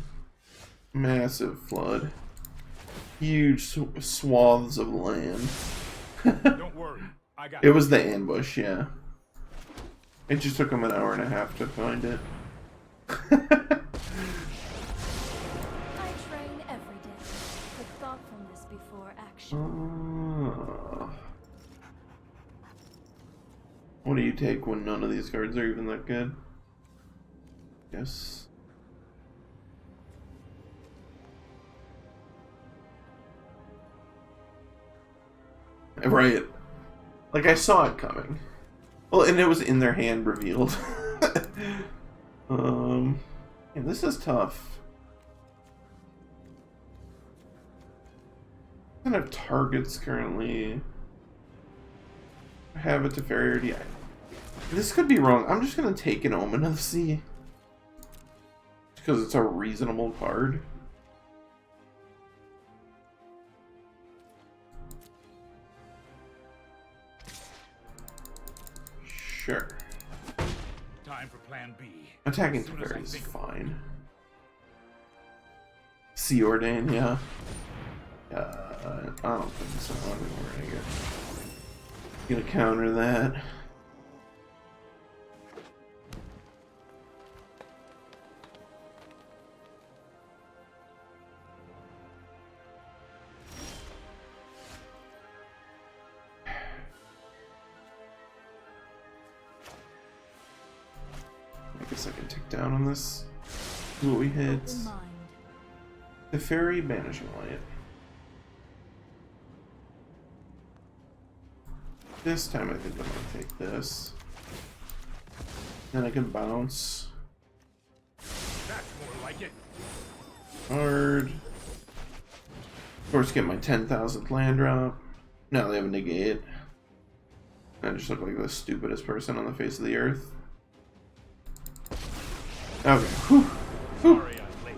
massive flood. Huge swaths of land. Don't worry, I got it. Was the ambush, yeah. It just took them an hour and a half to find it. What do you take when none of these cards are even that good? Yes. Right. Like, I saw it coming. Well, and it was in their hand revealed. Yeah, this is tough. What kind of targets currently have a Teferi or DI? This could be wrong. I'm just gonna take an Omen of the Sea because it's a reasonable card. Sure. Time for plan B. Attacking Teferi is fine. Sea Ordain, yeah. I don't think so. I think we're gonna counter that. I guess I can tick down on this. See what we hit. Teferi, Banishing Light. This time I think I'm gonna take this. Then I can bounce. That's more like it. Hard. Of course, get my 10,000th land drop. Now they have a negate. I just look like the stupidest person on the face of the earth. Okay. Whew. Whew. Sorry I'm late.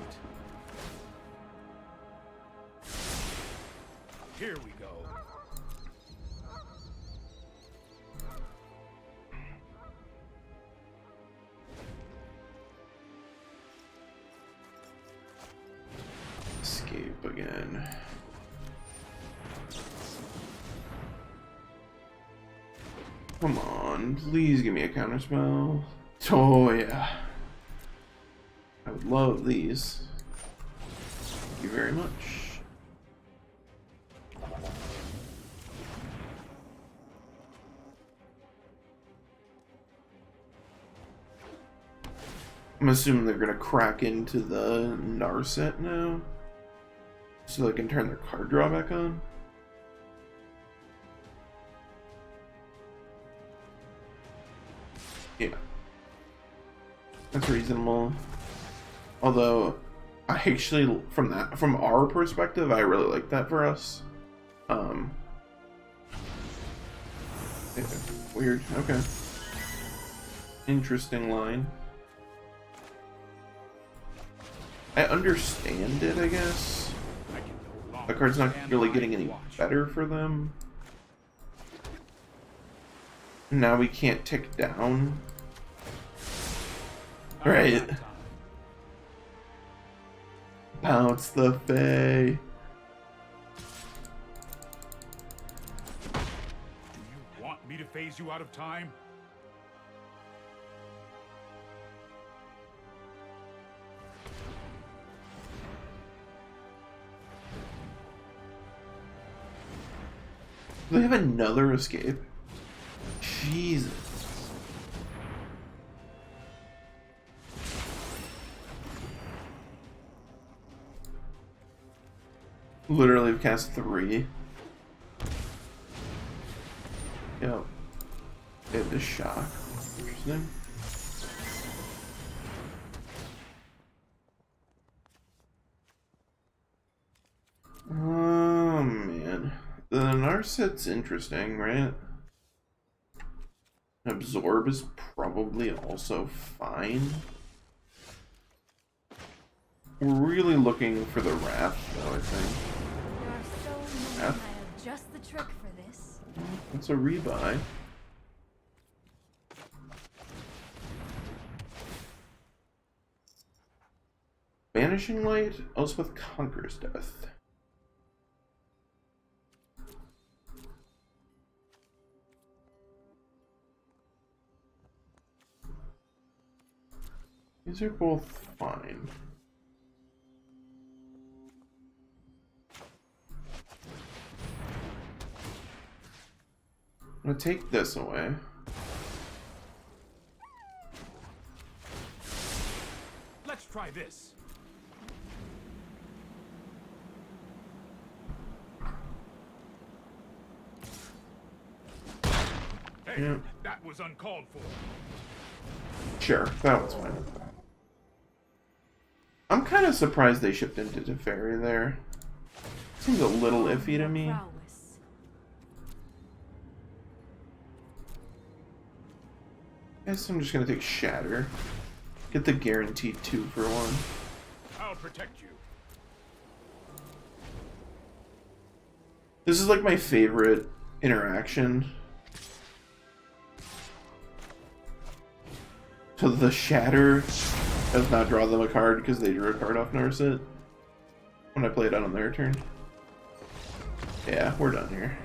Here we go. Escape again. Come on, please give me a counterspell. Oh yeah. I would love these. Thank you very much. I'm assuming they're gonna crack into the Narset now. So they can turn their card draw back on. Yeah. That's reasonable. Although, I actually, from our perspective, I really like that for us. Yeah, weird. Okay. Interesting line. I understand it, I guess. The card's not really getting any better for them. Now we can't tick down. Right. Bounce the Fae. Do you want me to phase you out of time? Do they have another escape? Jesus. Literally have cast 3. Yep. They have this shock. Interesting. Oh man. The Narset's interesting, right? Absorb is probably also fine. We're really looking for the Wrath, though, I think. There are so many. I have just the trick for this. That's a rebuy. Banishing Light, Elspeth conquers death. These are both fine. I'm gonna take this away. Let's try this. Hey, Yeah. that was uncalled for. Sure, that was fine. I'm kind of surprised they shipped into Teferi there. Seems a little iffy to me. Prowess. Guess I'm just gonna take Shatter. Get the guaranteed 2 for 1. I'll protect you. This is like my favorite interaction. So the Shatter does not draw them a card because they drew a card off Narset when I play it out on their turn. Yeah, we're done here.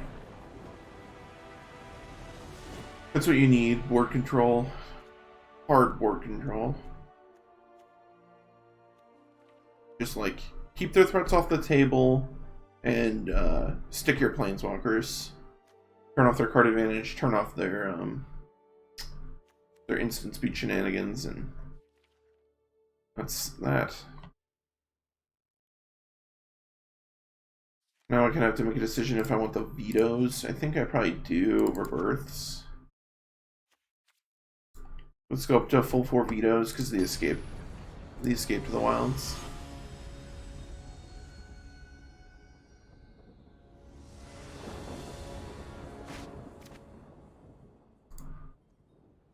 That's what you need, board control. Hard board control. Just like, keep their threats off the table and stick your planeswalkers. Turn off their card advantage, turn off their instant speed shenanigans, and that's that. Now I kind of have to make a decision if I want the vetoes. I think I probably do over births. Let's go up to a full 4 vetoes because the escape to the wilds.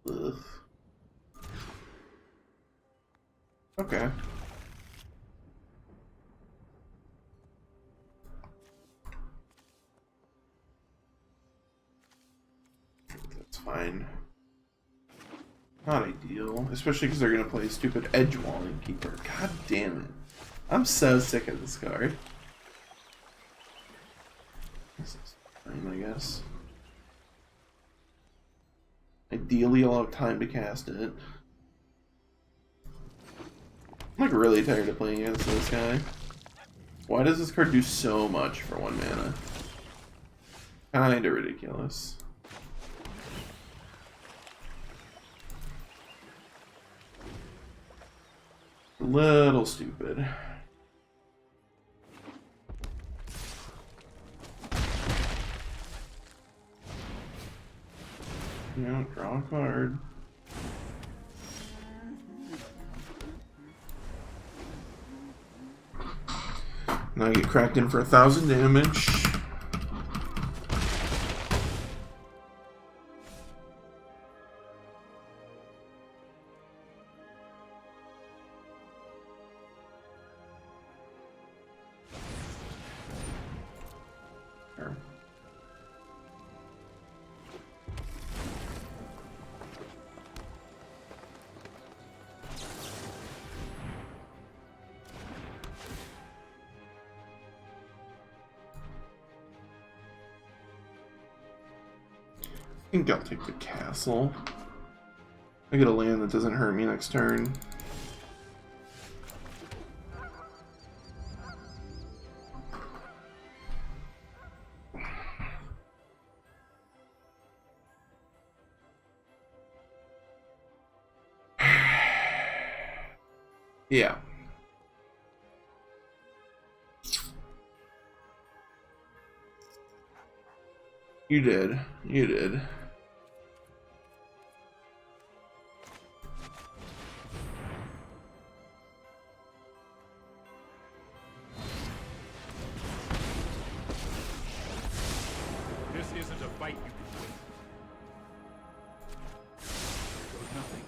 Ugh. Okay. That's fine. Not ideal, especially because they're gonna play stupid edge walling keeper. God damn it. I'm so sick of this card. This is fine, I guess. Ideally, I'll have time to cast it. I'm like really tired of playing against this guy. Why does this card do so much for 1 mana? Kinda ridiculous. A little stupid. Draw a card. Now I get cracked in for 1,000 damage. I think I'll take the castle. I get a land that doesn't hurt me next turn. Yeah. You did. You did. This isn't a fight you can win. There goes nothing.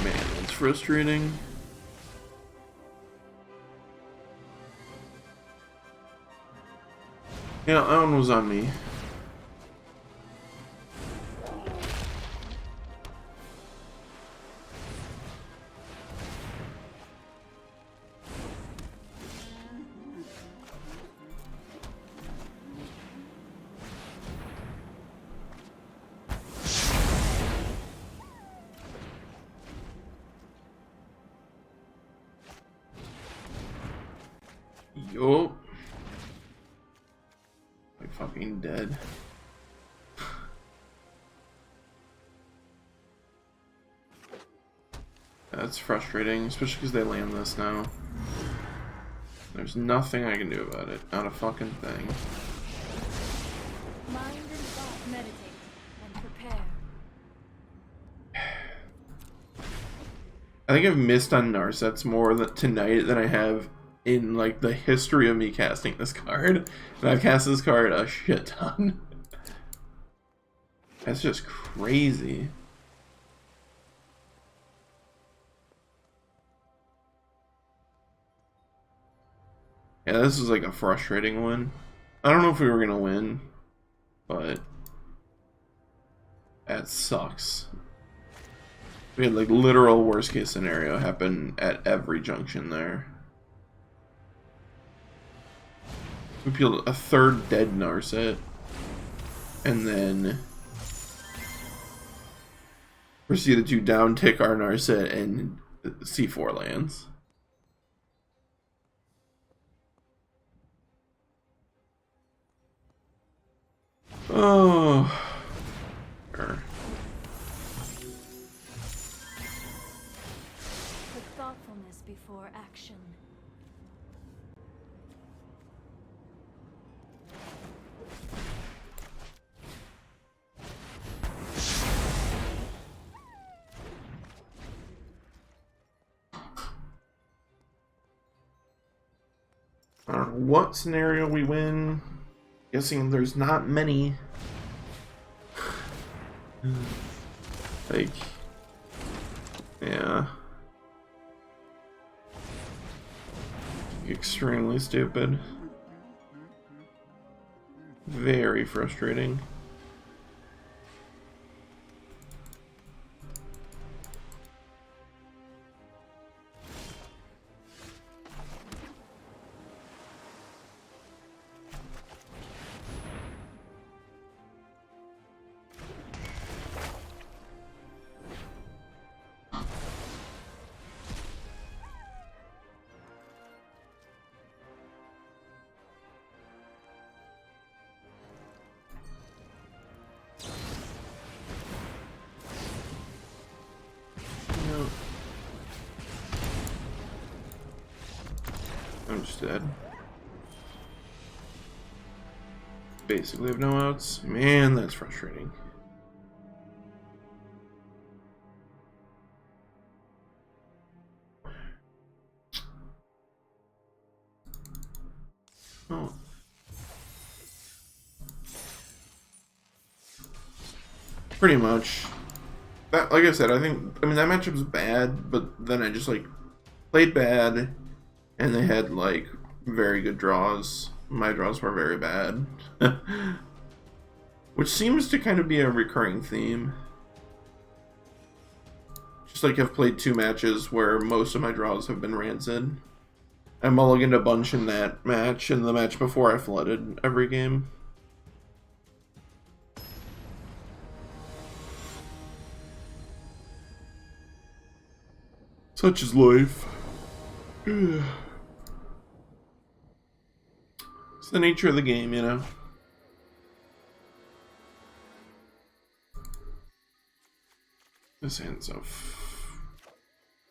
Man, it's frustrating. Yeah, that one was on me. Yup. Like fucking dead. That's frustrating, especially because they land this now. There's nothing I can do about it. Not a fucking thing. Mind and thought meditate and prepare. I think I've missed on Narsets more tonight than I have in like the history of me casting this card. And I've cast this card a shit ton. That's just crazy. Yeah, this is like a frustrating one. I don't know if we were gonna win, but that sucks. We had like literal worst case scenario happen at every junction there. We peeled a third dead Narset, and then proceeded to down tick our Narset and C4 lands. Oh. Sure. Put thoughtfulness before action. I don't know what scenario we win. Guessing there's not many. Like, yeah. Extremely stupid. Very frustrating. I'm just dead. Basically have no outs. Man, that's frustrating. Oh. Pretty much. That, like I said, I mean that matchup's bad, but then I just like played bad, and they had like very good draws. My draws were very bad. Which seems to kind of be a recurring theme. Just like I've played 2 matches where most of my draws have been rancid. I mulliganed a bunch in that match, and the match before I flooded every game. Such is life. It's the nature of the game, you know. This hand's a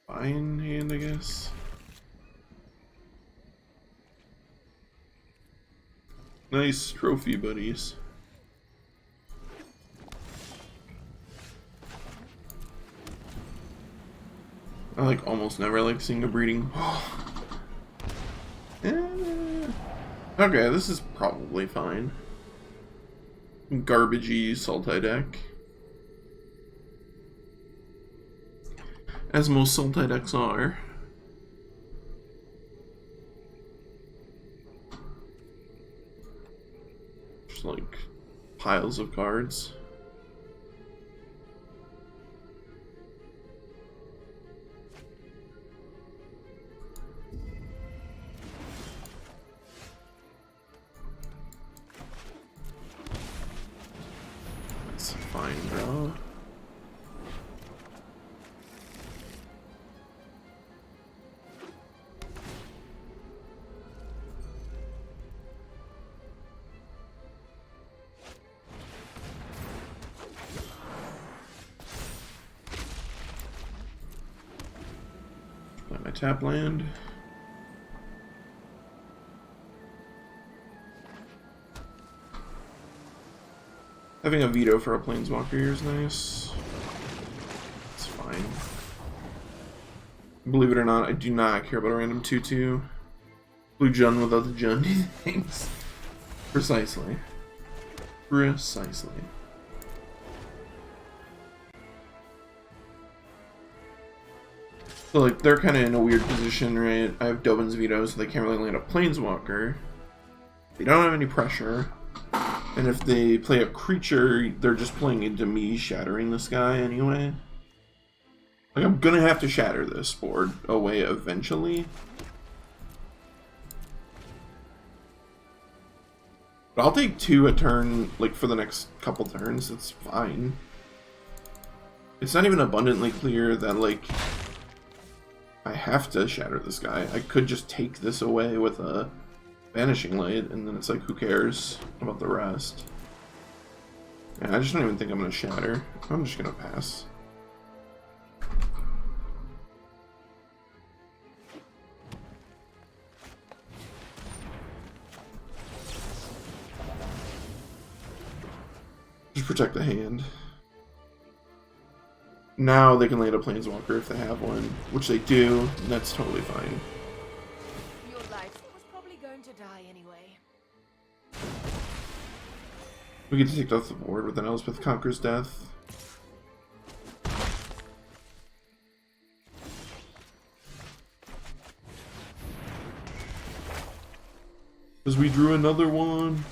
fine hand, I guess. Nice trophy, buddies. I like almost never like seeing a breeding. Okay, this is probably fine. Garbagey Sultai deck. As most Sultai decks are. Just like piles of cards. That's a fine draw. Play my tap land. Having a veto for a planeswalker here is nice. It's fine. Believe it or not, I do not care about a random 2/2. Blue Jun without the Jun. Thanks. Precisely. Precisely. So, like, they're kind of in a weird position, right? I have Dovin's veto, so they can't really land a planeswalker. They don't have any pressure. And if they play a creature, they're just playing into me shattering the sky anyway. Like, I'm gonna have to shatter this board away eventually. But I'll take 2 a turn, like, for the next couple turns. It's fine. It's not even abundantly clear that, like, I have to shatter this guy. I could just take this away with a Banishing Light, and then it's like, who cares about the rest? Yeah, I just don't even think I'm going to shatter. I'm just going to pass. Just protect the hand. Now they can land a planeswalker if they have one, which they do, and that's totally fine. Your life was probably going to die anyway. We get to take off the board with an Elspeth Conquers Death. Because we drew another one.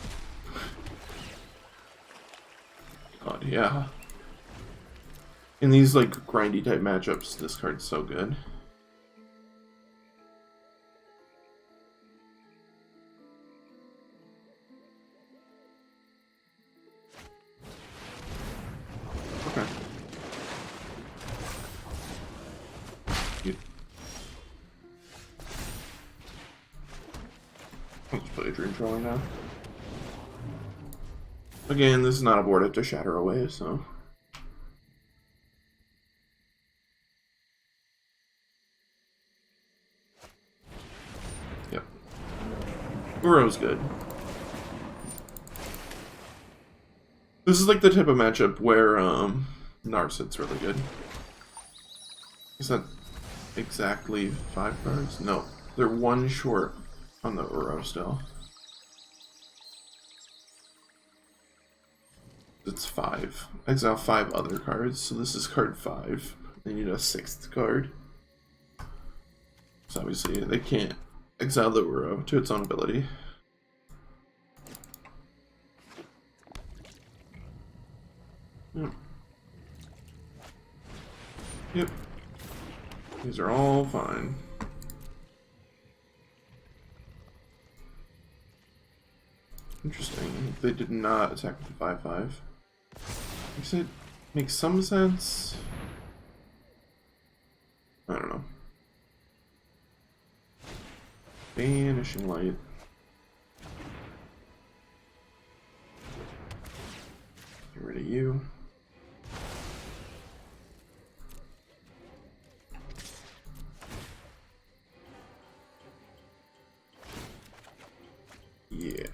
God, yeah. In these, like, grindy type matchups, this card's so good. Okay. Good. I'll just play a Dream Trawler now. Again, this is not a board I have to shatter away, so... Yep. Uro's good. This is like the type of matchup where Narset's really good. Is that exactly 5 cards? No, they're 1 short on the Uro still. It's 5. Exile 5 other cards, so this is card 5. They need a 6th card. So obviously they can't exile the Uro to its own ability. Yep. Yep. These are all fine. Interesting. They did not attack with the 5/5. Makes it makes some sense. I don't know. Banishing Light. Get rid of you. Yeah.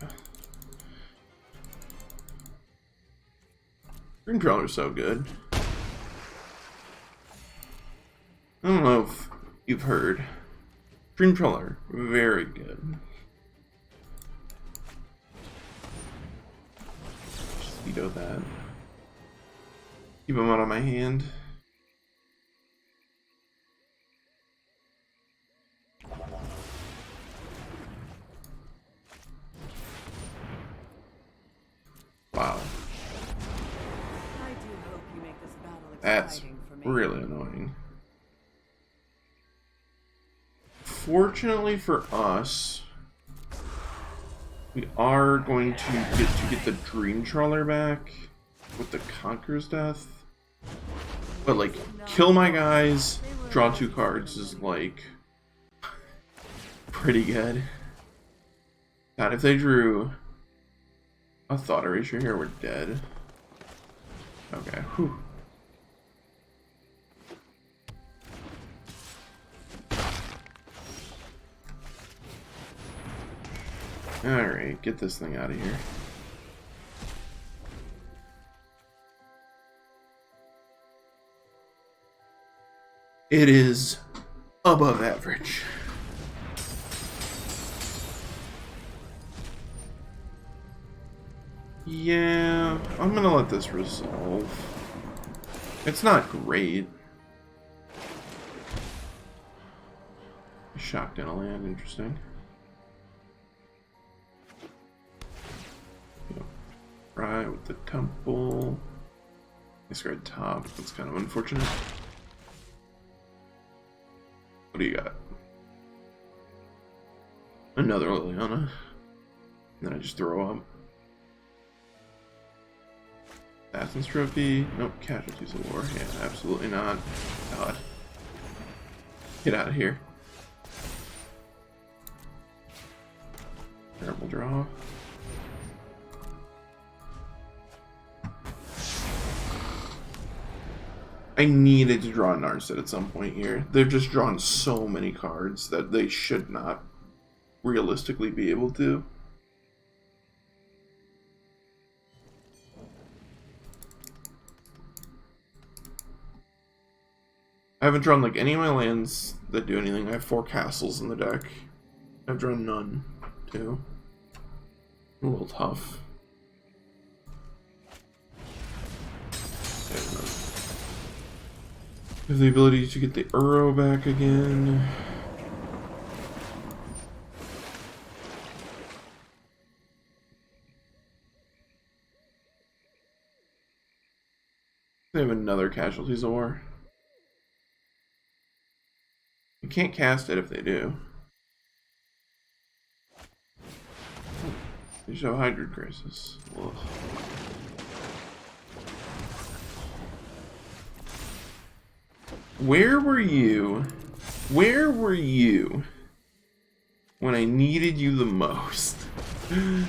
Dream Trawler is so good. I don't know if you've heard. Dream Trawler, very good. Just veto that. Keep him out of my hand. Wow. I do hope you make this battle That's exciting for me. really annoying. Fortunately for us, we are going to get the Dream Trawler back with the Conqueror's Death. But like, kill my guys, draw 2 cards is like pretty good. God, if they drew a Thought Erasure here, we're dead. Okay, whew. Alright, get this thing out of here. It is above average. Yeah, I'm gonna let this resolve. It's not great. Shocked in a land, interesting. Right, with the temple. Discard top, that's kind of unfortunate. What do you got? Another Liliana. And then I just throw up. Assassin's Trophy. Nope, Casualties of War. Yeah, absolutely not. God. Get out of here. Terrible draw. I needed to draw Narset at some point here. They've just drawn so many cards that they should not realistically be able to. I haven't drawn like any of my lands that do anything. I have 4 castles in the deck. I've drawn none, too. A little tough. I have the ability to get the Uro back again. They have another Casualties of War. You can't cast it if they do. They show Hydroid Crisis. Ugh. Where were you? Where were you when I needed you the most? My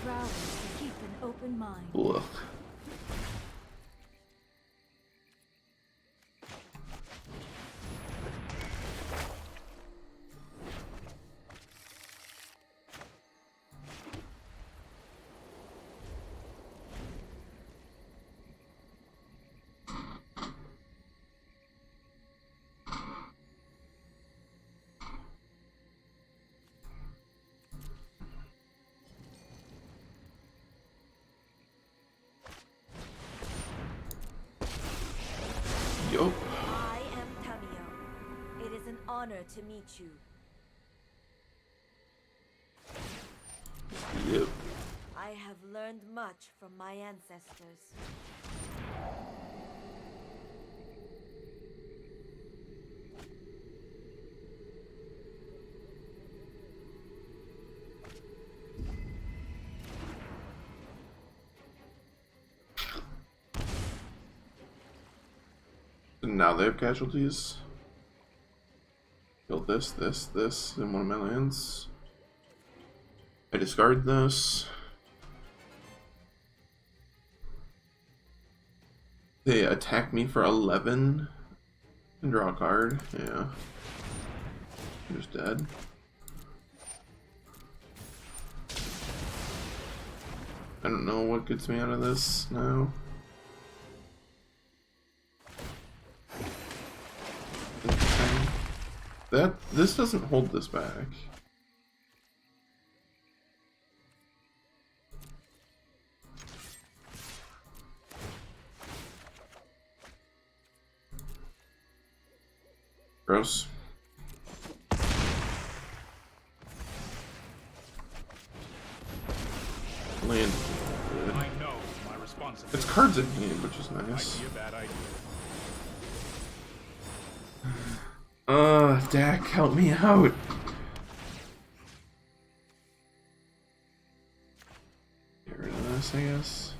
vow is to keep an open mind. Ugh. honor to meet you. Yep. I have learned much from my ancestors. And now they have casualties. Kill this, in one of my lands. I discard this. They attack me for 11 and draw a card. Yeah. I'm just dead. I don't know what gets me out of this now. This doesn't hold this back. Gross. Land. Good. I know my responsibility. It's cards in hand, which is nice. Might be a bad idea. Dak, help me out. Get rid of this, I guess.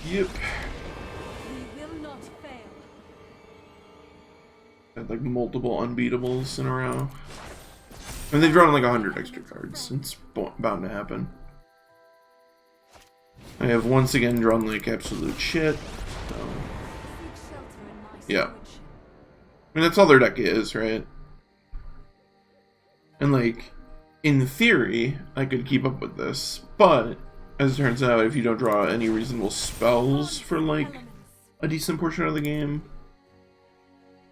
Yep. We will not fail. Had like multiple unbeatables in a row. And they've drawn like 100 extra cards. It's bound to happen. I have once again drawn like absolute shit. So. Yeah. I mean, that's all their deck is, right? And like, in theory, I could keep up with this, but as it turns out, if you don't draw any reasonable spells for like a decent portion of the game,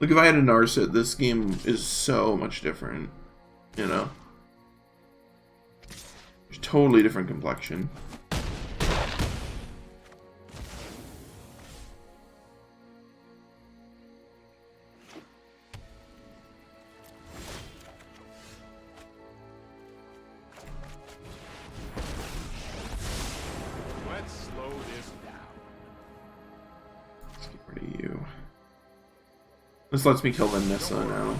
like if I had a Narset, this game is so much different, you know? It's a totally different complexion. This lets me kill the Nissa now.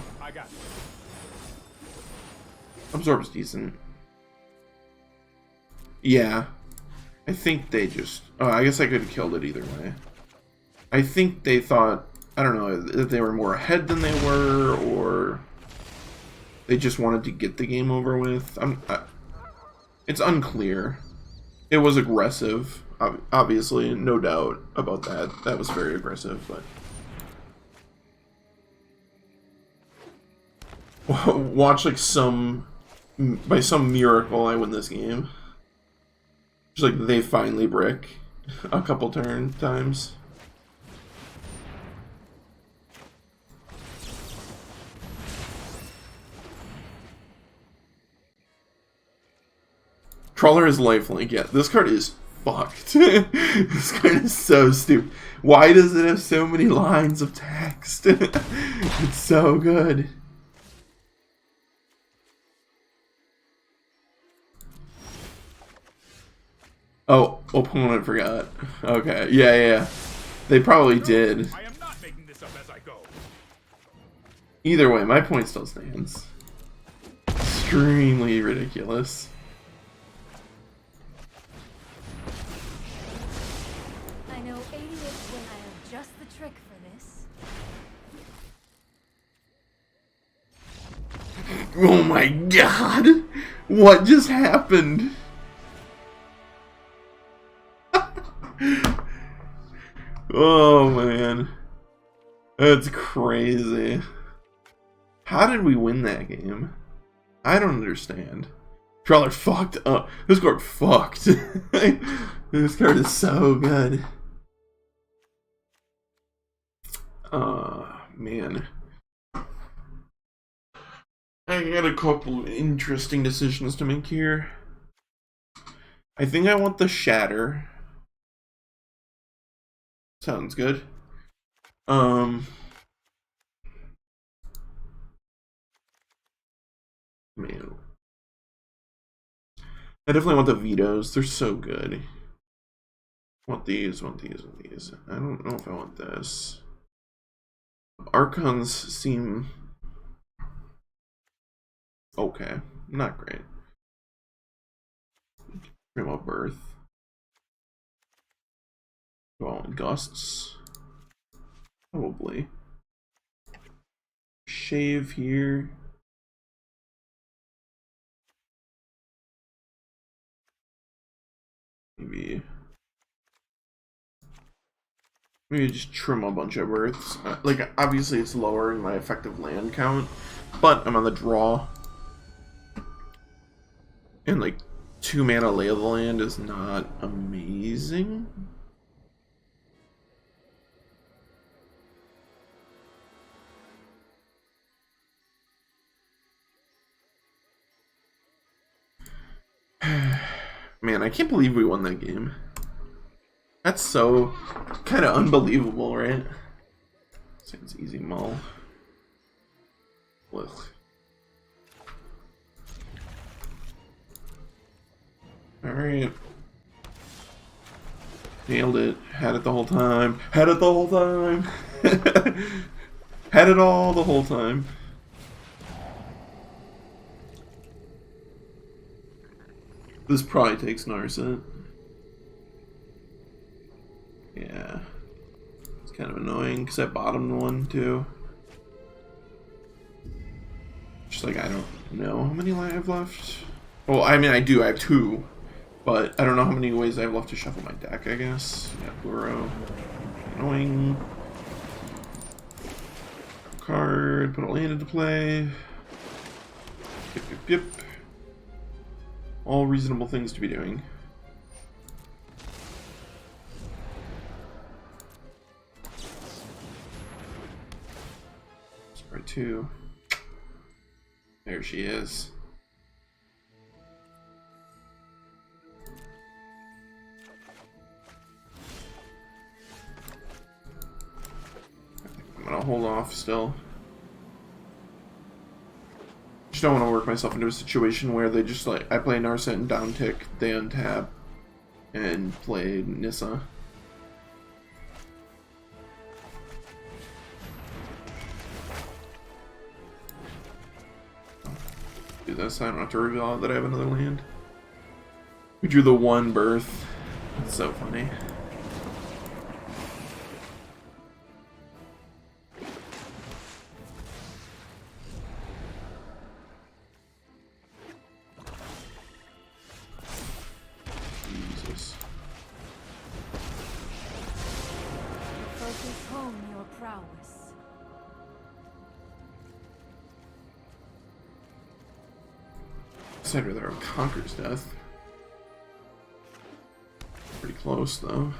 Absorb's decent. Yeah. I think they just... Oh, I guess I could have killed it either way. I think they thought... I don't know, that they were more ahead than they were, or... They just wanted to get the game over with. It's unclear. It was aggressive, obviously, no doubt about that. That was very aggressive, but... Watch like by some miracle I win this game. Just like they finally brick a couple turn times. Trawler is lifelink. Yeah, this card is fucked. This card is so stupid. Why does it have so many lines of text? It's so good. Oh, opponent forgot. Okay, yeah. They probably did. I am not making this up as I go. Either way, my point still stands. Extremely ridiculous. I know 88 when I have just the trick for this. Oh my god! What just happened? Oh man, that's crazy. How did we win that game? I don't understand. Trawler fucked up. This card fucked. This card is so good. Man. I got a couple of interesting decisions to make here. I think I want the Shatter. Sounds good. Man. I definitely want the vetoes. They're so good. Want these, want these, want these. I don't know if I want this. Archons seem okay. Not great. Remote Birth. Well, Gusts. Probably. Shave here. Maybe just trim a bunch of births. Like, obviously it's lowering my effective land count, but I'm on the draw. And, like, 2 mana Lay of the Land is not amazing. Man, I can't believe we won that game. That's so kind of unbelievable, right? Sounds easy, Mull. Ugh. Alright. Nailed it. Had it the whole time. Had it the whole time. Had it all the whole time. This probably takes Narset. Yeah. It's kind of annoying because I bottomed one too. Just like, I don't know how many I have left. Well, I mean, I do. I have 2. But I don't know how many ways I have left to shuffle my deck, I guess. Yeah, Pluro. Annoying. Card. Put a land into play. Yip, yip, yip. All reasonable things to be doing. Sorry, 2. There she is. I'm gonna hold off still. Just don't want to work myself into a situation where they just like I play Narset and down tick, they untap, and play Nissa. Do this. I don't have to reveal that I have another land. We drew the 1 birth. That's so funny. Jesus. Focus home your prowess. I'd rather have Conquer's Death. Pretty close, though.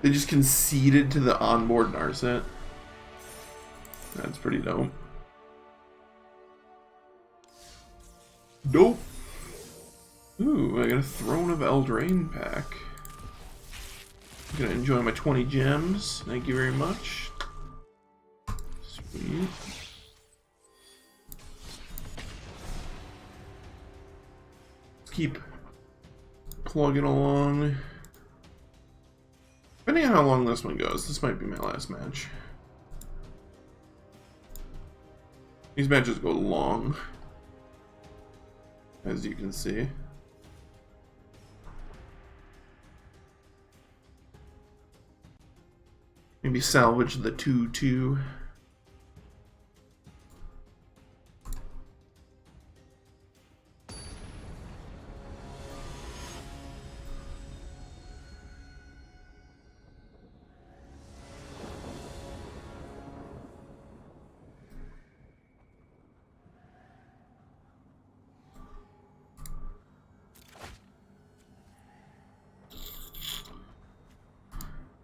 They just conceded to the onboard Narset. That's pretty dope. Dope! Ooh, I got a Throne of Eldraine pack. I'm gonna enjoy my 20 gems. Thank you very much. Sweet. Let's keep plugging along. Depending on how long this one goes, this might be my last match. These matches go long, as you can see. Maybe salvage the 2/2.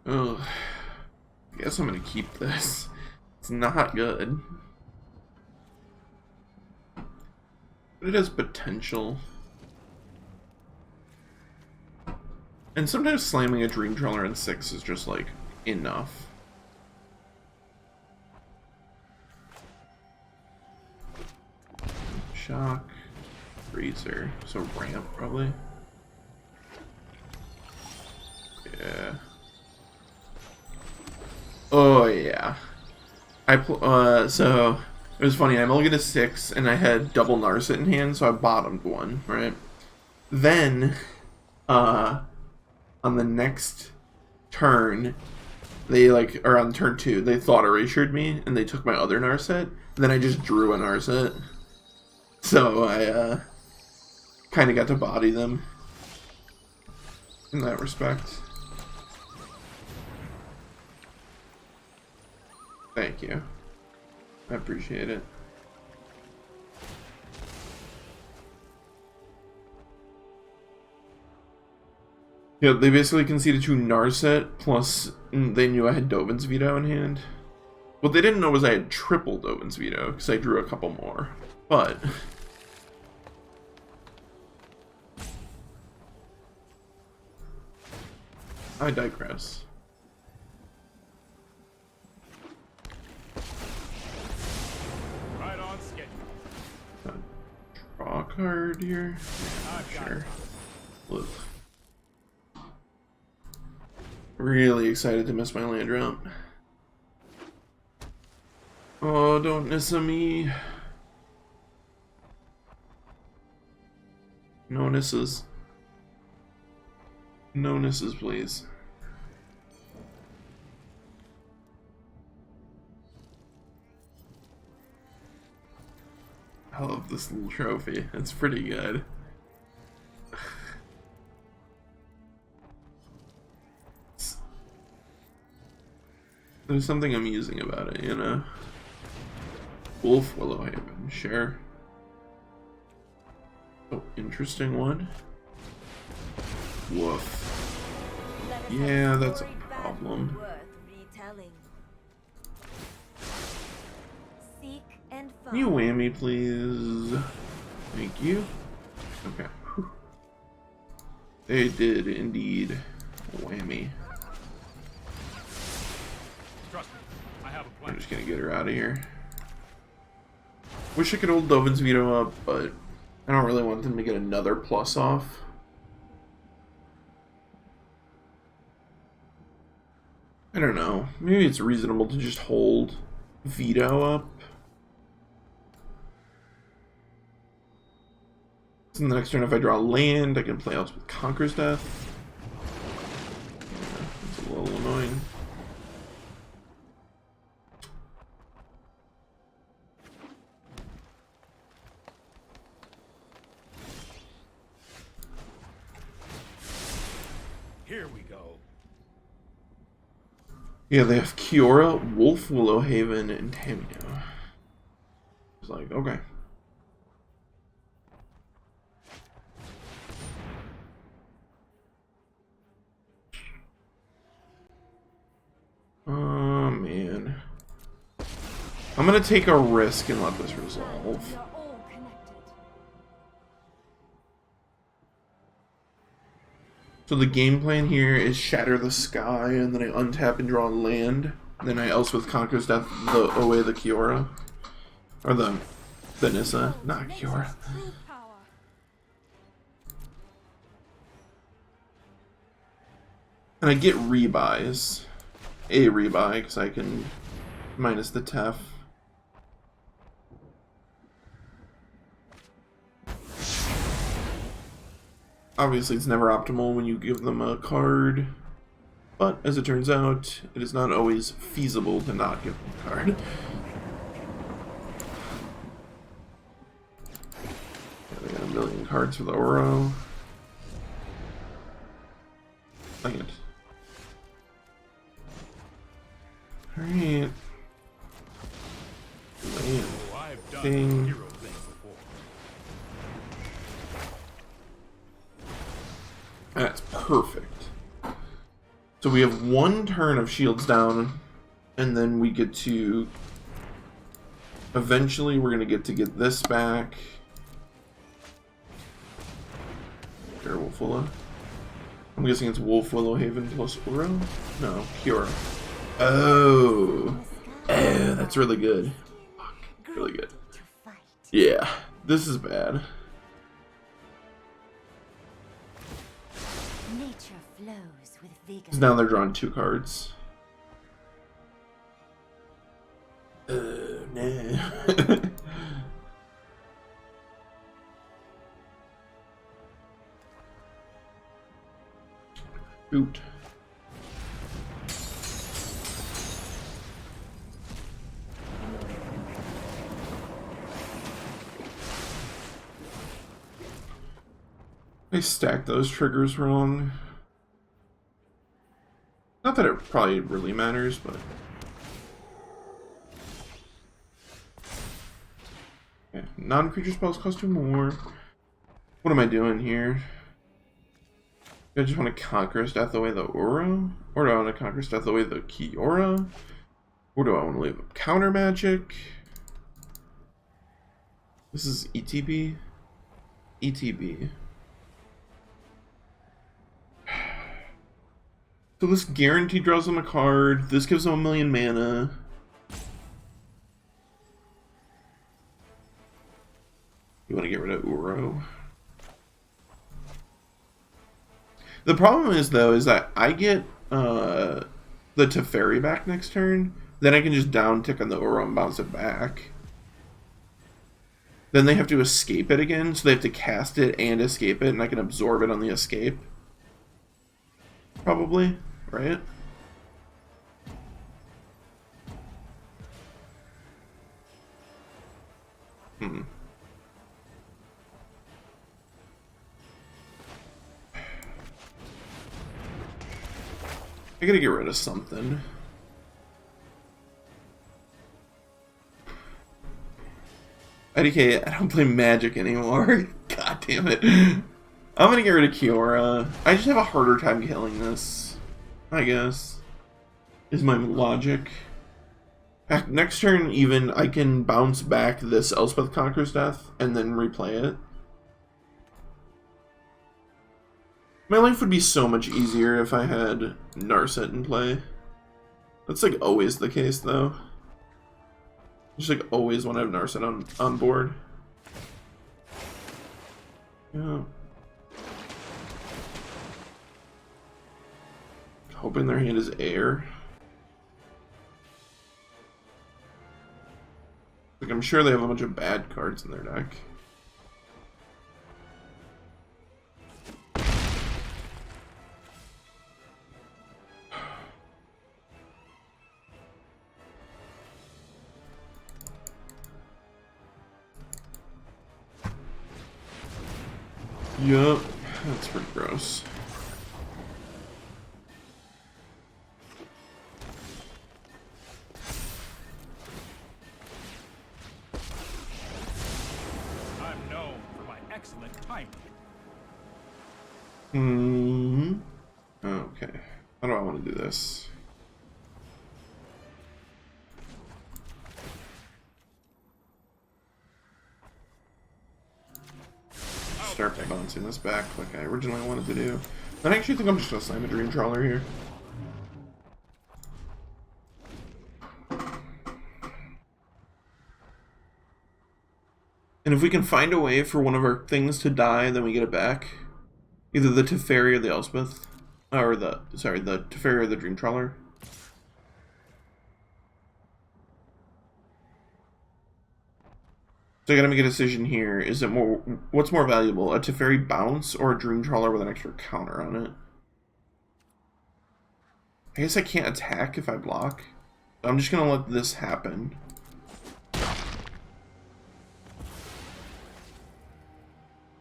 Ugh. I guess I'm gonna keep this. It's not good. It has potential. And sometimes slamming a Dream Trawler in 6 is just, like, enough. Shock. Freezer. So ramp, probably. Yeah. Oh, yeah. So, it was funny. I'm only going to 6, and I had double Narset in hand, so I bottomed one, right? Then, on the next turn, they, like, or on turn 2, they thought erasured me, and they took my other Narset, and then I just drew a Narset. So, I, kind of got to body them in that respect. Thank you. I appreciate it. Yeah, they basically conceded to Narset, plus they knew I had Dovin's Veto in hand. What they didn't know was I had triple Dovin's Veto, because I drew a couple more. But I digress. Right on schedule. Draw a card here. Yeah, sure. Look. Really excited to miss my land route. Oh, don't miss me. No misses. No misses, please. I love this little trophy. It's pretty good. There's something amusing about it, you know? Wolf Willowhaven, sure. Oh, interesting one. Woof. Yeah, that's a problem. Can you whammy, please? Thank you. Okay. Whew. They did indeed whammy. Trust me, I have a plan. I'm just gonna get her out of here. Wish I could hold Dovin's Veto up, but I don't really want them to get another plus off. I don't know. Maybe it's reasonable to just hold Veto up. So in the next turn, if I draw land, I can play Elspeth Conquers Death. Yeah, it's a little annoying. Here we go. Yeah, they have Kiora, Wolf Willowhaven, and Tamio. It's like, okay. Oh, man. I'm gonna take a risk and let this resolve. So the game plan here is Shatter the Sky, and then I untap and draw land. Then I Elspeth Conquers Death away the Kiora. Or the Nissa, not Kiora. And I get rebuys. A rebuy, because I can minus the Tef. Obviously, it's never optimal when you give them a card, but as it turns out, it is not always feasible to not give them a card. Yeah, they got a million cards for the Oro. Land. Alright. Land. Thing. That's perfect. So we have one turn of shields down, and then we get to... Eventually, we're going to get this back. Wolf Willow. I'm guessing it's Wolf Willow Haven plus Uro? No, Kiora. Oh. Oh, that's really good. Fuck, really good. Yeah, this is bad. Nature flows with vigor. Because now they're drawing 2 cards. No. Shoot. I stacked those triggers wrong. Not that it probably really matters, but... yeah, non-creature spells cost 2 more. What am I doing here? Do I just want to Conqueror's Death away the Aura? Or do I want to Conqueror's Death away the Kiora? Or do I want to leave a counter magic? This is ETB? ETB. So this guarantee draws them a card. This gives them 1,000,000 mana. You want to get rid of Uro? The problem is, though, is that I get the Teferi back next turn. Then I can just down tick on the Uro and bounce it back. Then they have to escape it again, so they have to cast it and escape it, and I can absorb it on the escape. Probably, right? I gotta get rid of something. IDK, I don't play Magic anymore. God damn it. I'm gonna get rid of Kiora. I just have a harder time killing this, I guess, is my logic. Next turn, even, I can bounce back this Elspeth Conqueror's Death and then replay it. My life would be so much easier if I had Narset in play. That's like always the case, though. Just like always want to have Narset on board. Yeah. Hoping their hand is air. Like, I'm sure they have a bunch of bad cards in their deck. Yup, that's pretty gross. I'm known for my excellent timing. Okay. How do I want to do this? Start by bouncing this back like I originally wanted to do. I actually think I'm just going to slam a Dream Trawler here. And if we can find a way for one of our things to die, then we get it back. Either the Teferi or the Elspeth. Or the Teferi or the Dream Trawler. So I gotta make a decision here. Is it more... what's more valuable? A Teferi bounce or a Dream Trawler with an extra counter on it? I guess I can't attack if I block. I'm just gonna let this happen.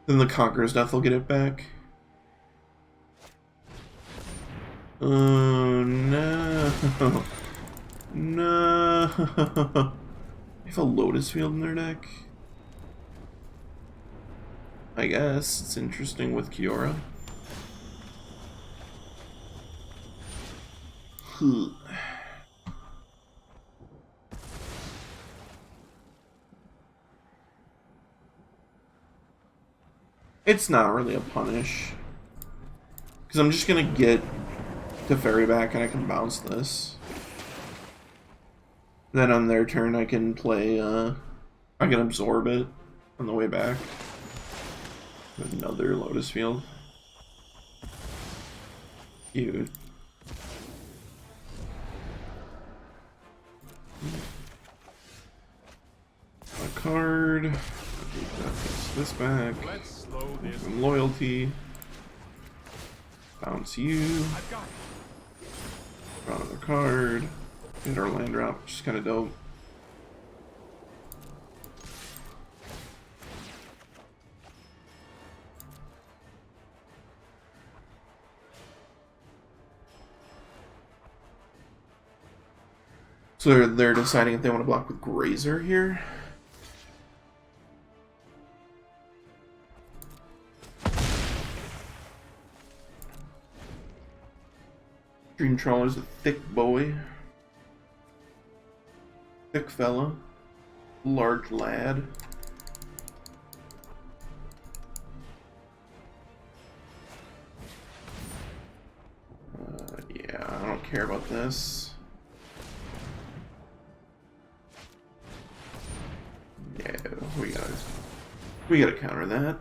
Then the Conqueror's Death will get it back. Oh no. No. They have a Lotus Field in their deck. I guess it's interesting with Kiora. It's not really a punish. Because I'm just going to get Teferi back and I can bounce this. Then on their turn I can play, I can absorb it on the way back. Another Lotus Field. Cute. A card. This back. Let's slow this. Some loyalty. Bounce you. I've got it. Draw another card. Get our land drop, which is kind of dope. So they're deciding if they want to block with Grazer here. Dream Trawler's a thick boy. Thick fella. Large lad. Yeah, I don't care about this. Yeah, we gotta counter that.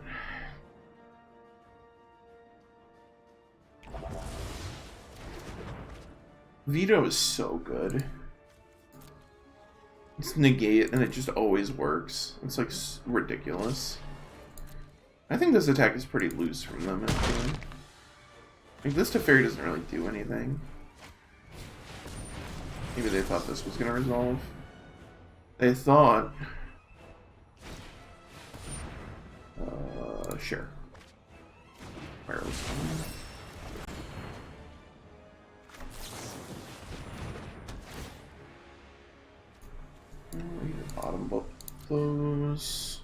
Veto is so good. It's negate and it just always works. It's like ridiculous. I think this attack is pretty loose from them actually. Like this Teferi doesn't really do anything. Maybe they thought this was gonna resolve. They thought. Sure. Wireless. Bottom both those.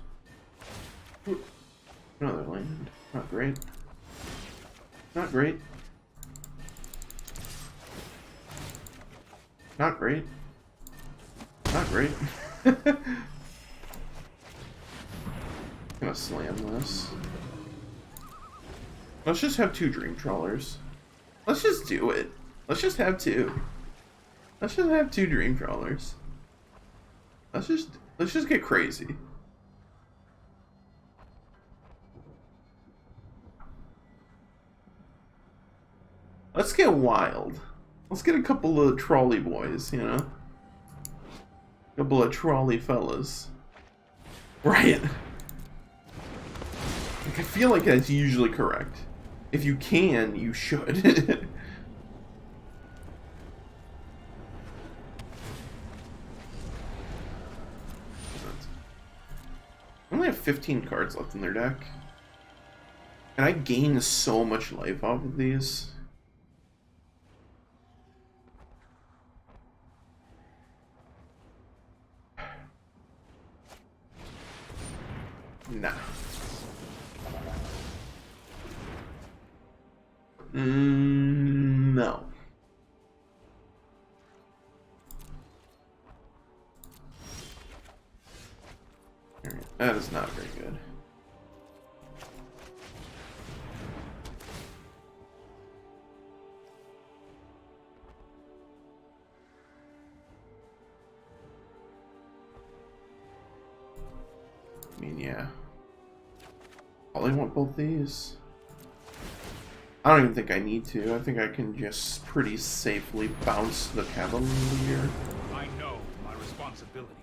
Ooh, another land. Not great. Not great. Not great. Not great. Gonna slam this. Let's just have 2 Dream Trawlers. Let's just do it. Let's just have 2. Let's just have 2 Dream Trawlers. Let's just get crazy. Let's get wild. Let's get a couple of trolley boys, you know? A couple of trolley fellas. Right. Like, I feel like that's usually correct. If you can, you should. I only have 15 cards left in their deck. And I gain so much life off of these. Nah. No. Alright, that is not very good. I mean, yeah. Probably want both these. I don't even think I need to. I think I can just pretty safely bounce the Cavalier. I know my responsibility.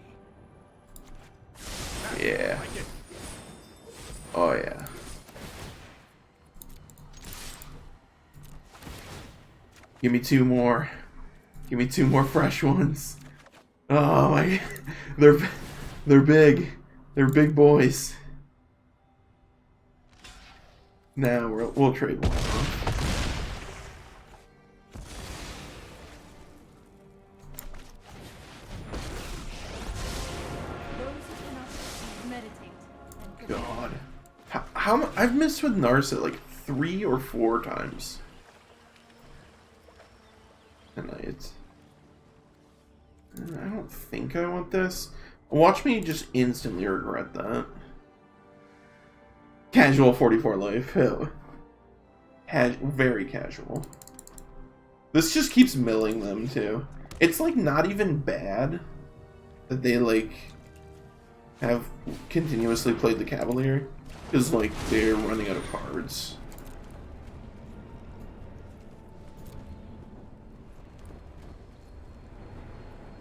Yeah. Oh yeah. Give me 2 more. Give me 2 more fresh ones. Oh my, they're big. They're big boys. Now we'll trade one. God, how I've missed with Narset like 3 or 4 times tonight. I don't think I want this. Watch me just instantly regret that. Casual 44 life. Hell very casual. This just keeps milling them too. It's like not even bad that they like have continuously played the Cavalier, because like they're running out of cards.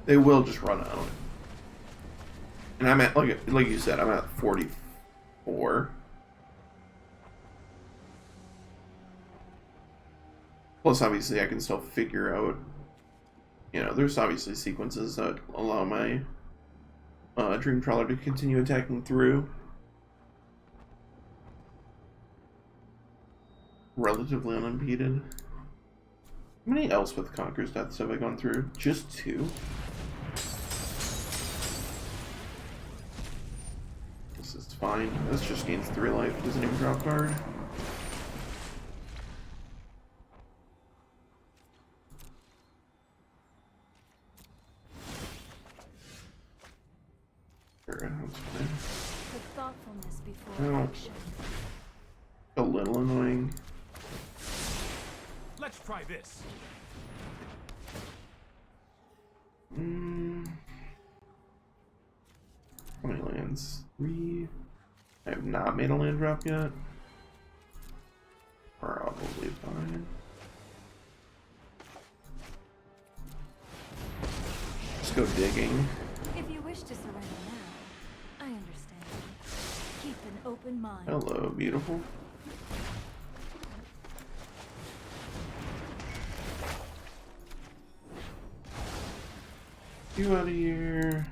They will just run out. And I'm at, like you said, I'm at 44. Plus, obviously, I can still figure out, you know, there's obviously sequences that allow my Dream Trawler to continue attacking through. Relatively unimpeded. How many Elspeth Conqueror's deaths have I gone through? Just 2? This is fine. This just gains 3 life. Doesn't even drop card. Sure, that's fine. Put thoughtfulness before action. A little annoying. Let's try this. How many lands? 3. I have not made a land drop yet. Probably fine. Let's go digging. If you wish to surrender now, I understand. Keep an open mind. Hello, beautiful. You out of here.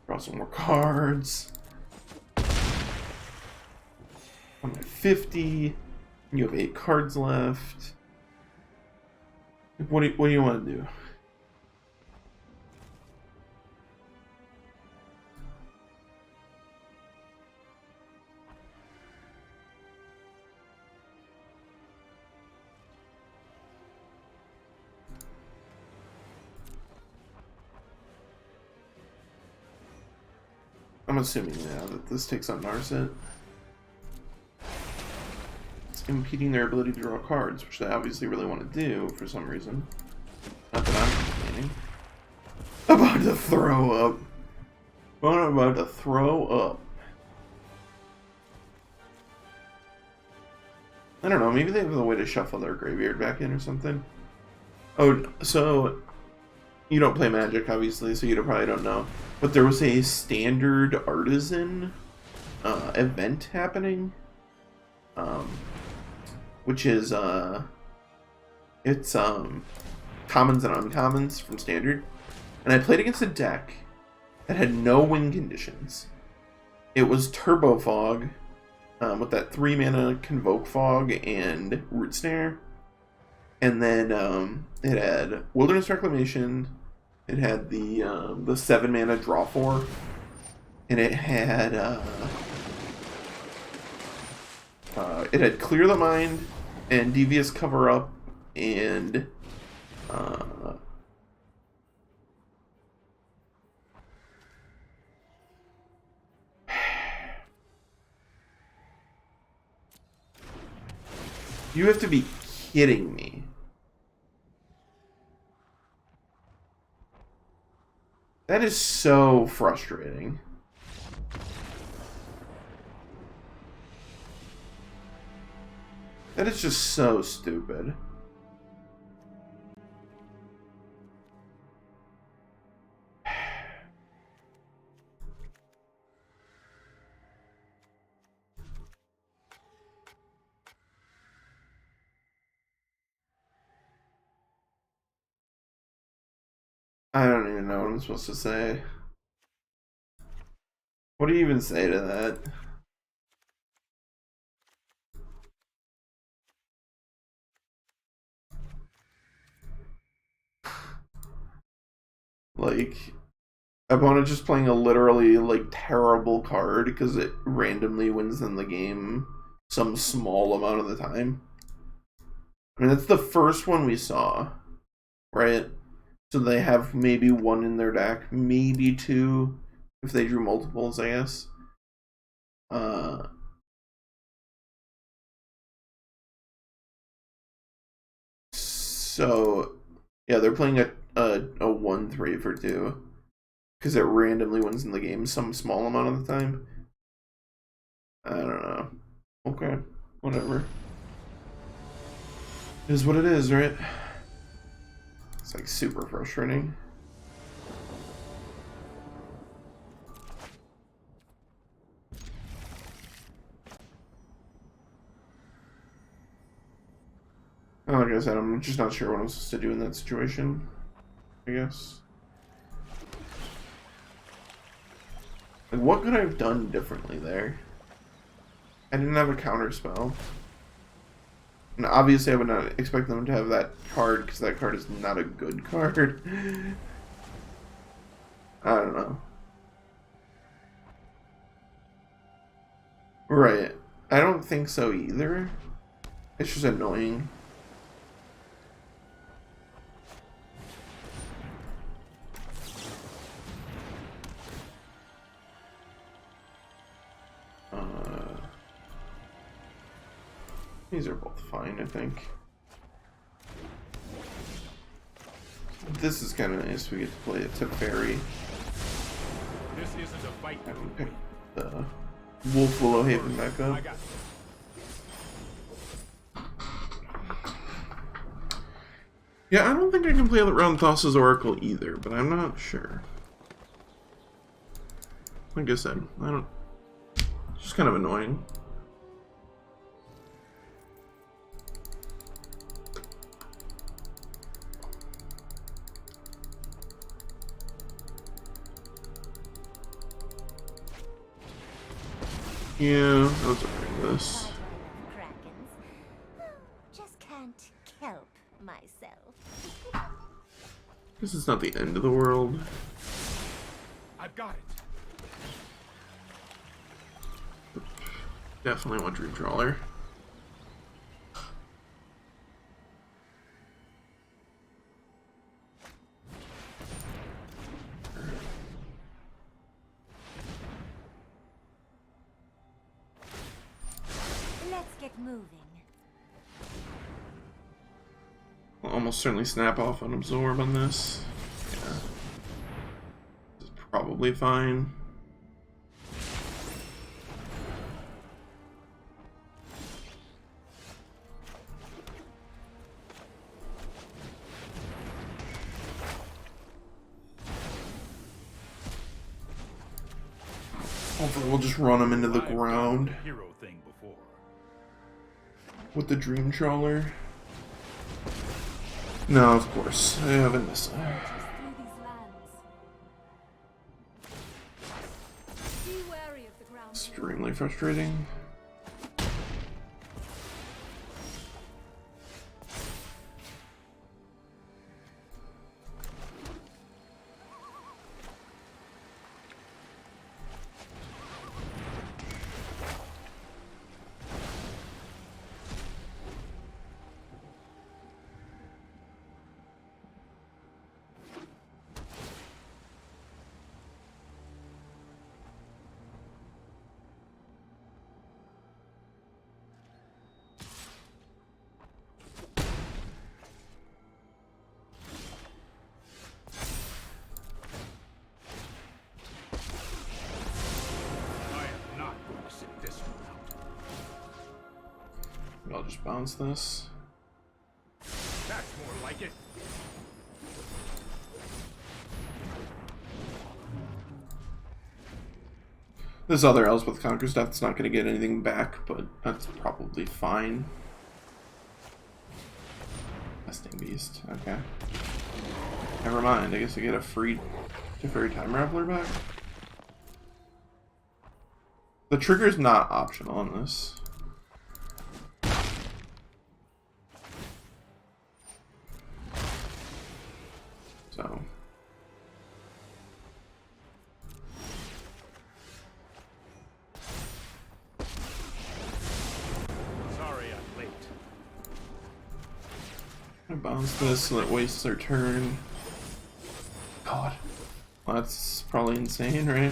Draw some more cards. I'm at 50. You have 8 cards left. What do you want to do? I'm assuming now that this takes on Narset. It's impeding their ability to draw cards, which they obviously really want to do for some reason. Not that I'm complaining. About to throw up. I'm about to throw up. I don't know, maybe they have a way to shuffle their graveyard back in or something. Oh, so you don't play Magic, obviously, so you probably don't know. But there was a standard artisan event happening, which is it's commons and uncommons from standard, and I played against a deck that had no win conditions. It was Turbo Fog with that 3 mana Convoke Fog and Root Snare, and then it had Wilderness Reclamation. It had the 7 mana draw 4, and it had Clear the Mind and Devious Cover Up and you have to be kidding me. That is so frustrating. That is just so stupid. I don't even know what I'm supposed to say. What do you even say to that? Like, opponent just playing a literally, like, terrible card because it randomly wins them the game some small amount of the time. I mean, that's the first one we saw, right? So they have maybe 1 in their deck, maybe 2 if they drew multiples, I guess. So, yeah, they're playing a 1-3 for 2. Because it randomly wins in the game some small amount of the time. I don't know. Okay, whatever. It is what it is, right? It's like super frustrating. Like I said, I'm just not sure what I'm supposed to do in that situation, I guess. Like, what could I have done differently there? I didn't have a counter spell. And obviously I would not expect them to have that card, because that card is not a good card. I don't know. Right. I don't think so either. It's just annoying. These are both fine, I think. This is kind of nice. We get to play a Teferi. This isn't a fight. I can pick the Wolf Willow Haven back up. Yeah, I don't think I can play around Thassa's Oracle either, but I'm not sure. Like I said, I don't. It's just kind of annoying. Yeah, let's bring this. Just can't help myself. This is not the end of the world. I've got it. Definitely want Dream Trawler. Let's get moving. I'll almost certainly snap off on Absorb on this. Yeah. This is probably fine. Hopefully we'll just run him into the ground Hero thing before. with the Dream Trawler. No, of course. I haven't missed it. Through these lands. Be wary of the ground. Extremely frustrating. I'll just bounce this. That's more like it. This other Elspeth Conquers Death's not going to get anything back, but that's probably fine. Nesting Beast, okay. Never mind, I guess I get a free Teferi Time Raveler back. The trigger's not optional on this. So. Sorry I'm late. I bounce this so that wastes their turn. God. Well, that's probably insane, right?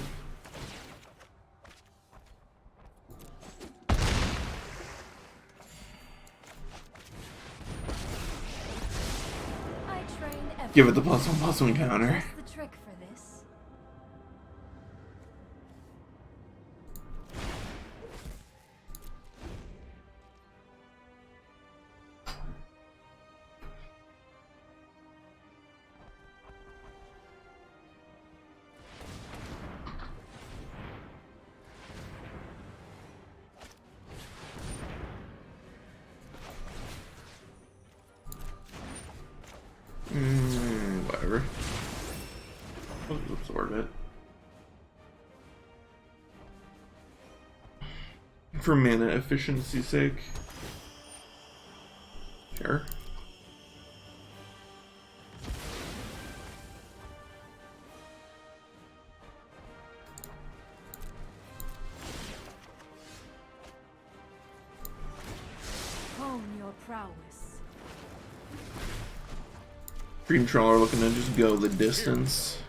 Give it the +1/+1 counter. What's the trick for this? Whatever. I'll absorb it. For mana efficiency's sake. Sure. Hone your prowess. Dream Trawler looking to just go the distance.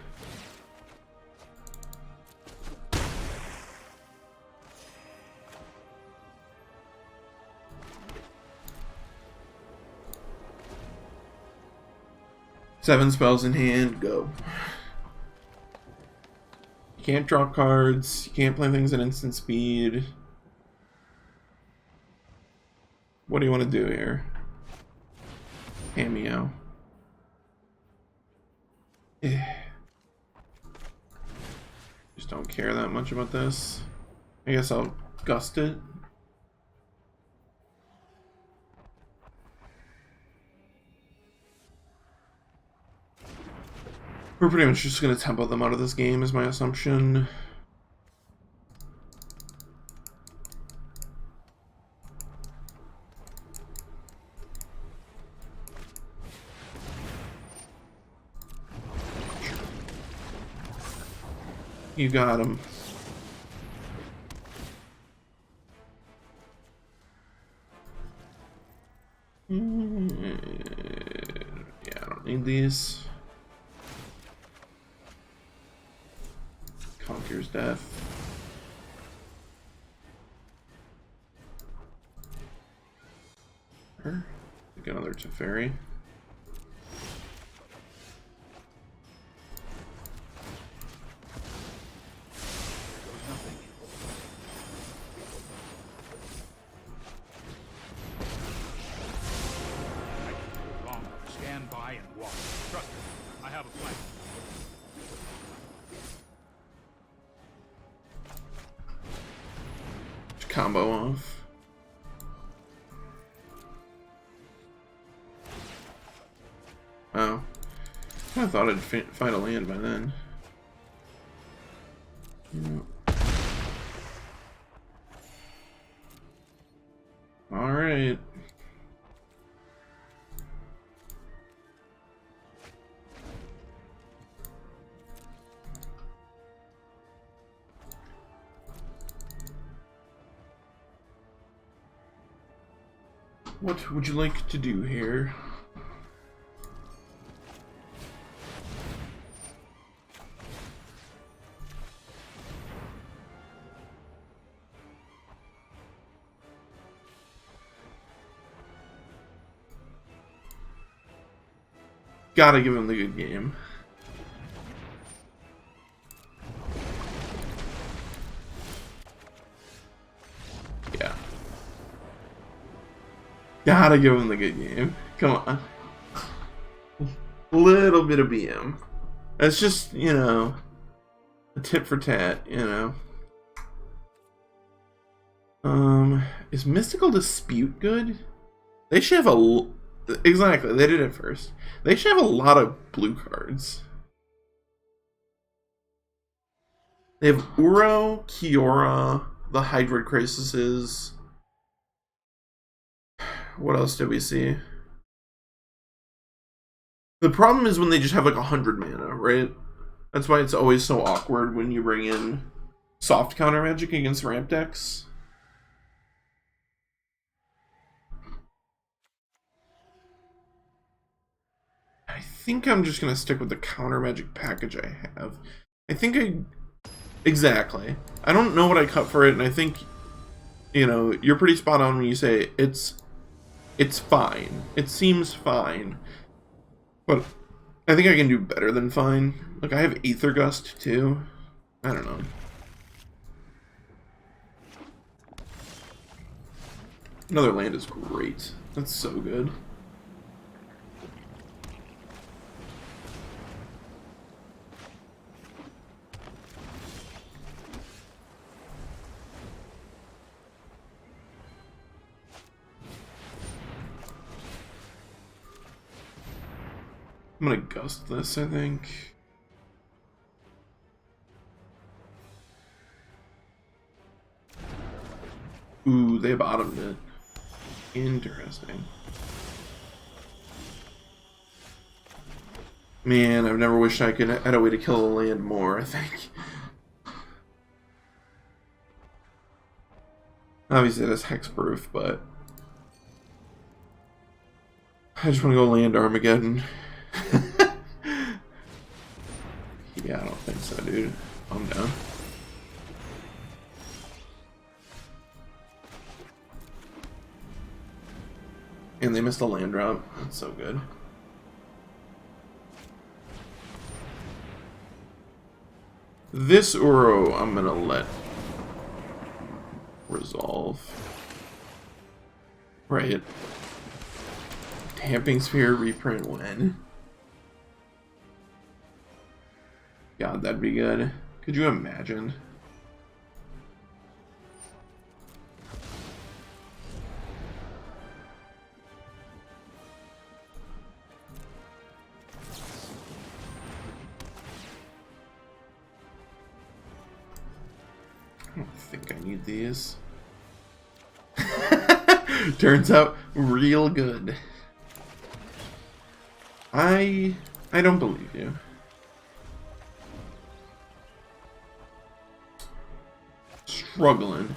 Seven spells in hand, go. You can't draw cards, you can't play things at instant speed. What do you want to do here? Cameo. Just don't care that much about this. I guess I'll gust it. We're pretty much just gonna tempo them out of this game, is my assumption. You got him. Yeah, I don't need these. Conquer's Death. Get another Teferi. Stand by and watch. Trust me, I have a plan. Combo off. Oh. I thought I'd find a land by then. Alright. What would you like to do here? Gotta give him the good game. Yeah. Gotta give him the good game. Come on. Little bit of BM. That's just, you know, a tit for tat, you know. Is Mystical Dispute good? They should have a... Exactly, they did it first. They should have a lot of blue cards. They have Uro, Kiora, the Hydrid Crises. What else did we see? The problem is when they just have like 100 mana, right? That's why it's always so awkward when you bring in soft counter magic against ramp decks. I think I'm just gonna stick with the counter magic package I have. I think exactly. I don't know what I cut for it, and I think, you know, you're pretty spot on when you say it's fine. It seems fine. But I think I can do better than fine. Like, I have Aether Gust, too. I don't know. Another land is great. That's so good. I'm gonna gust this, I think. Ooh, they bottomed it. Interesting. Man, I've never wished I could had a way to kill a land more, I think. Obviously, that's hexproof, but I just want to go land Armageddon. Yeah, I don't think so, dude. Calm down. And they missed a land drop. That's so good. This Uro I'm gonna let resolve. Right. Tamping Sphere reprint when? God, that'd be good. Could you imagine? I don't think I need these. Turns out real good. I don't believe you. Struggling.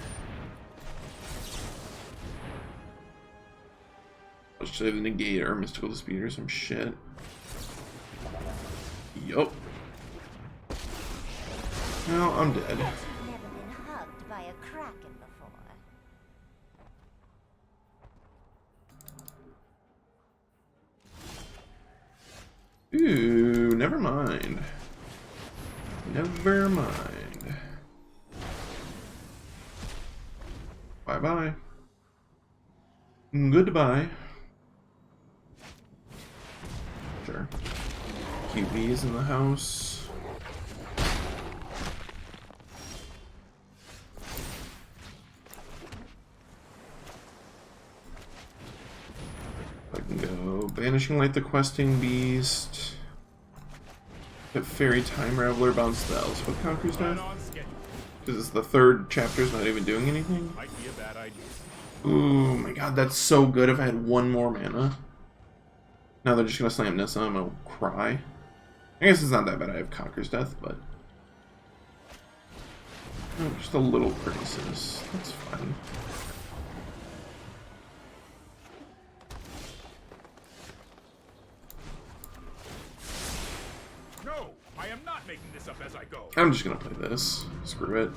Let's say the negate or mystical dispute or some shit. Yup. Well, I'm dead. Never been hugged by a kraken before. Ooh, never mind. Never mind. Bye-bye. Goodbye. Sure. QB's in the house. I can go Banishing Light the Questing Beast. Teferi Time Raveler bounce the Elspeth Conqueror's Death. Because it's the third chapter's not even doing anything. Might be a bad idea. Ooh, my god, that's so good if I had one more mana. Now they're just gonna slam Nissa, I'm gonna cry. I guess it's not that bad, I have Conqueror's Death, but... Oh, just a little crisis. That's fine. No, I am not making this up as I go. I'm just gonna play this. Screw it.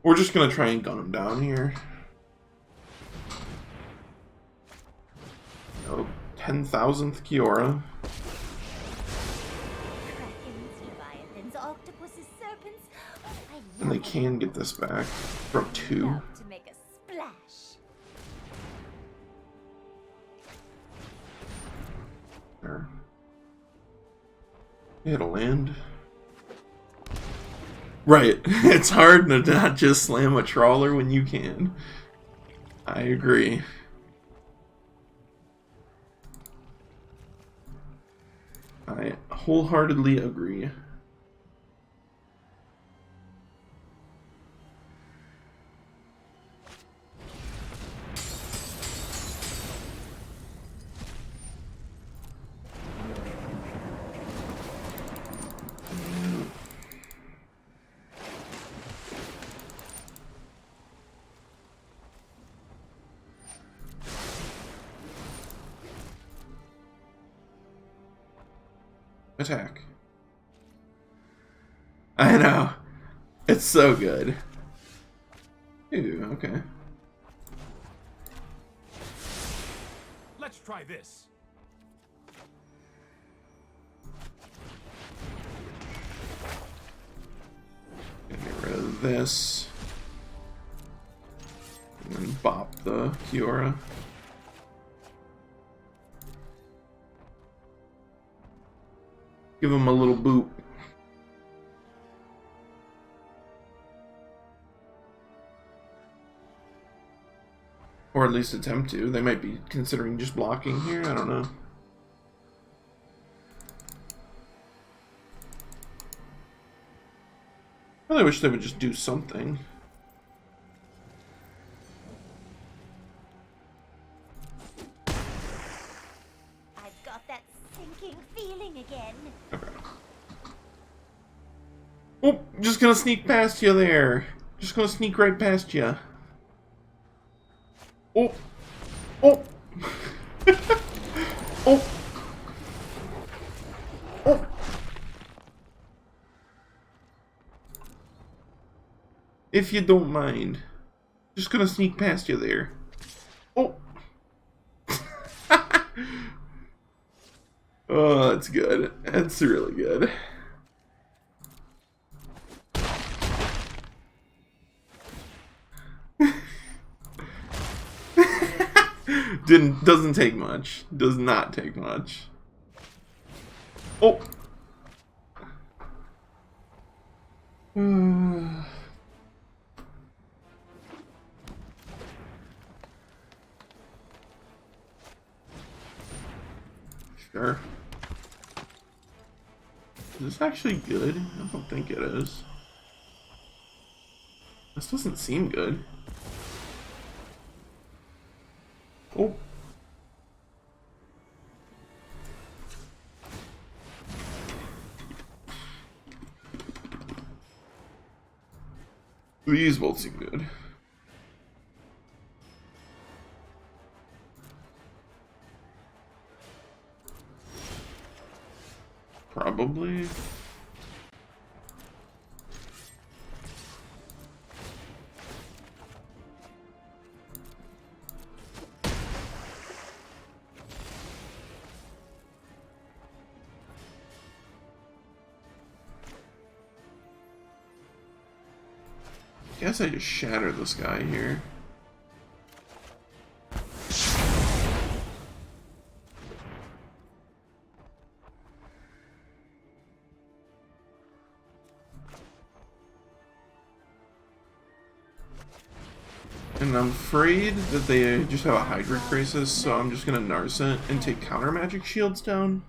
We're just gonna try and gun him down here. Oh, 10,000th Kiora. Krakens, leviathans, octopuses, serpents. I And they love can get this back from 2. love to make a splash. There. Hit a land. Right. It's hard to not just slam a trawler when you can. I agree. I wholeheartedly agree. Attack. I know. It's so good. Ooh, okay. Let's try this. this. And then bop the Kiora. Give him a little boop. Or at least attempt to. They might be considering just blocking here. I don't know. I really wish they would just do something. I've got that sinking feeling again. Okay. Oh, just gonna sneak past you there. Just gonna sneak right past you. Oh. Oh. Oh. Oh. If you don't mind. Just gonna sneak past you there. Oh. Oh, that's good. That's really good. Doesn't take much. Does not take much. Oh. Sure. Is this actually good? I don't think it is. This doesn't seem good. Oh. These both seem good. Probably. Guess I just shatter the sky here. And I'm afraid that they just have a Hydra Crisis, so I'm just gonna Narset and take counter magic shields down.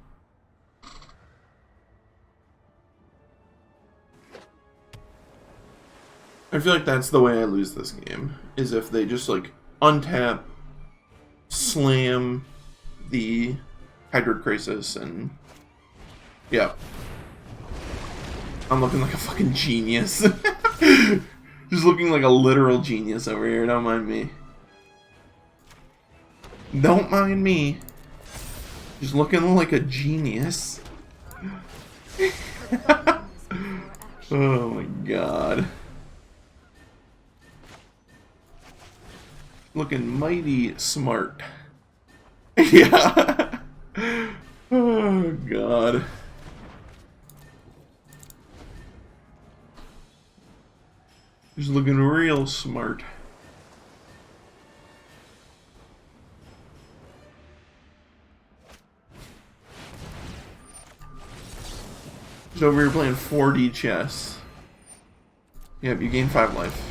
I feel like that's the way I lose this game, is if they just like untap, slam the Hydra Crisis, and yeah. I'm looking like a fucking genius. Just looking like a literal genius over here, don't mind me. Don't mind me. Just looking like a genius. Oh my god. Looking mighty smart. Yeah. Oh god. Just looking real smart. Just over here playing 4D chess. Yep, you gain 5 life.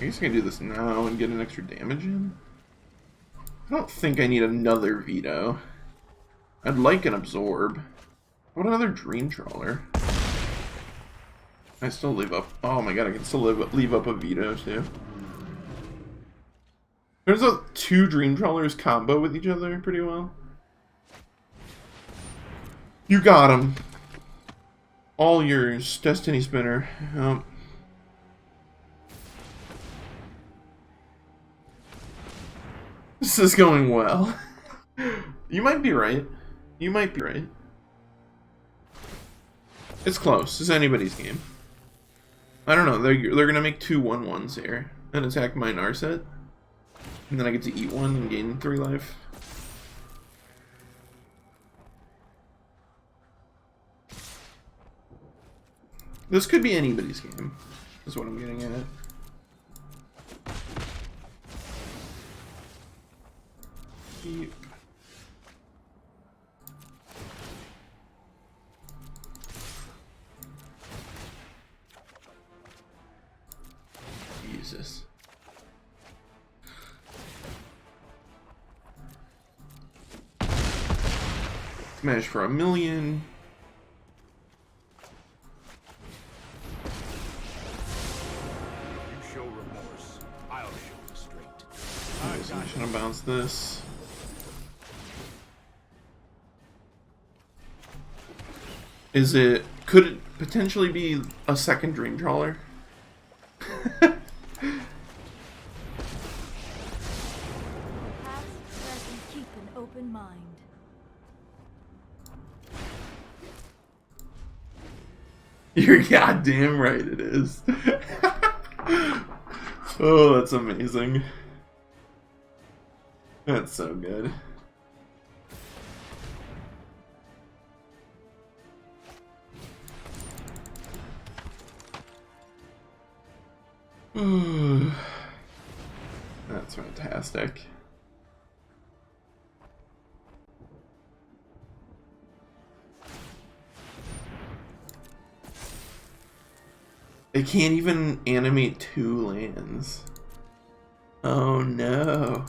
I guess I can do this now and get an extra damage in. I don't think I need another Veto. I'd like an Absorb. What another Dream Trawler? I still leave up. Oh my god, I can still leave up a Veto too. There's a 2 Dream Trawlers combo with each other pretty well. You got him. All yours, Destiny Spinner. This is going well. You might be right. You might be right. It's close. It's anybody's game. I don't know. They're gonna make 2 1-1s here and attack my Narset. And then I get to eat one and gain 3 life. This could be anybody's game, is what I'm getting at. Yep. Jesus. Smash for 1,000,000. You show remorse, I'll show restraint. So I'm just gonna bounce this. Is it? Could it potentially be a second Dream Trawler? Past, present, keep an open mind. You're goddamn right it is. Oh, that's amazing. That's so good. That's fantastic. They can't even animate 2 lands. Oh no.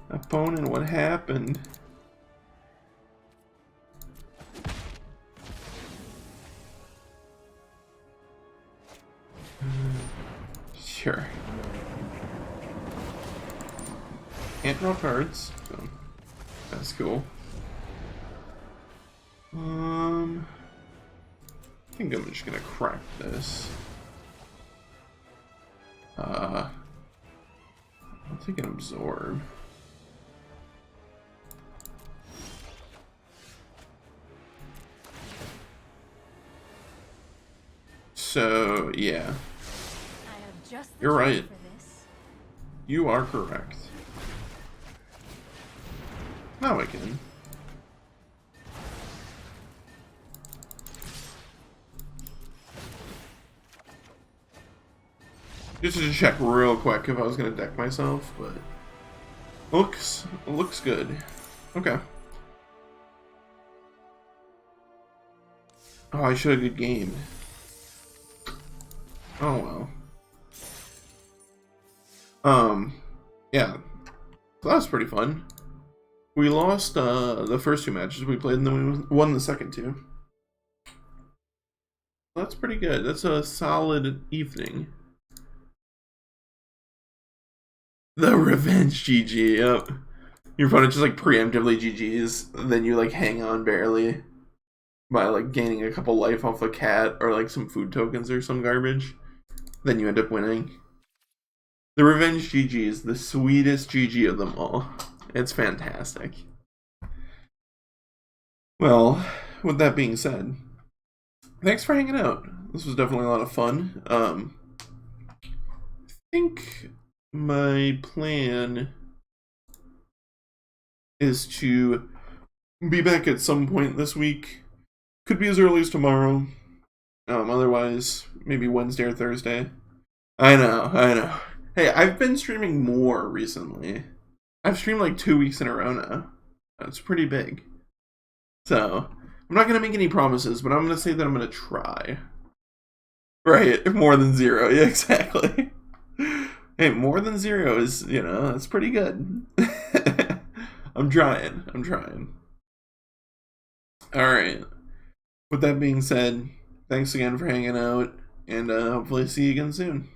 Opponent, what happened? Sure. Can't draw cards, so that's cool. I think I'm just gonna crack this. I'll take an absorb. So yeah, I have just the You're time right. for this. you are correct. Now I can. Just to check real quick if I was gonna deck myself, but looks good. Okay. Oh, I should have good gamed. Oh well. Yeah. So that was pretty fun. We lost the first 2 matches we played, and then we won the second 2. That's pretty good. That's a solid evening. The revenge GG, yep. Your opponent just like preemptively GG's, and then you like hang on barely by like gaining a couple life off a cat or like some food tokens or some garbage. Then you end up winning. The revenge GG is the sweetest GG of them all. It's fantastic. Well, with that being said, thanks for hanging out. This was definitely a lot of fun. I think my plan is to be back at some point this week. Could be as early as tomorrow. Otherwise, maybe Wednesday or Thursday. I know. Hey, I've been streaming more recently. I've streamed like 2 weeks in a row now. That's pretty big. So, I'm not going to make any promises, but I'm going to say that I'm going to try. Right, more than 0. Yeah, exactly. Hey, more than 0 is, that's pretty good. I'm trying. Alright. With that being said, thanks again for hanging out, and hopefully see you again soon.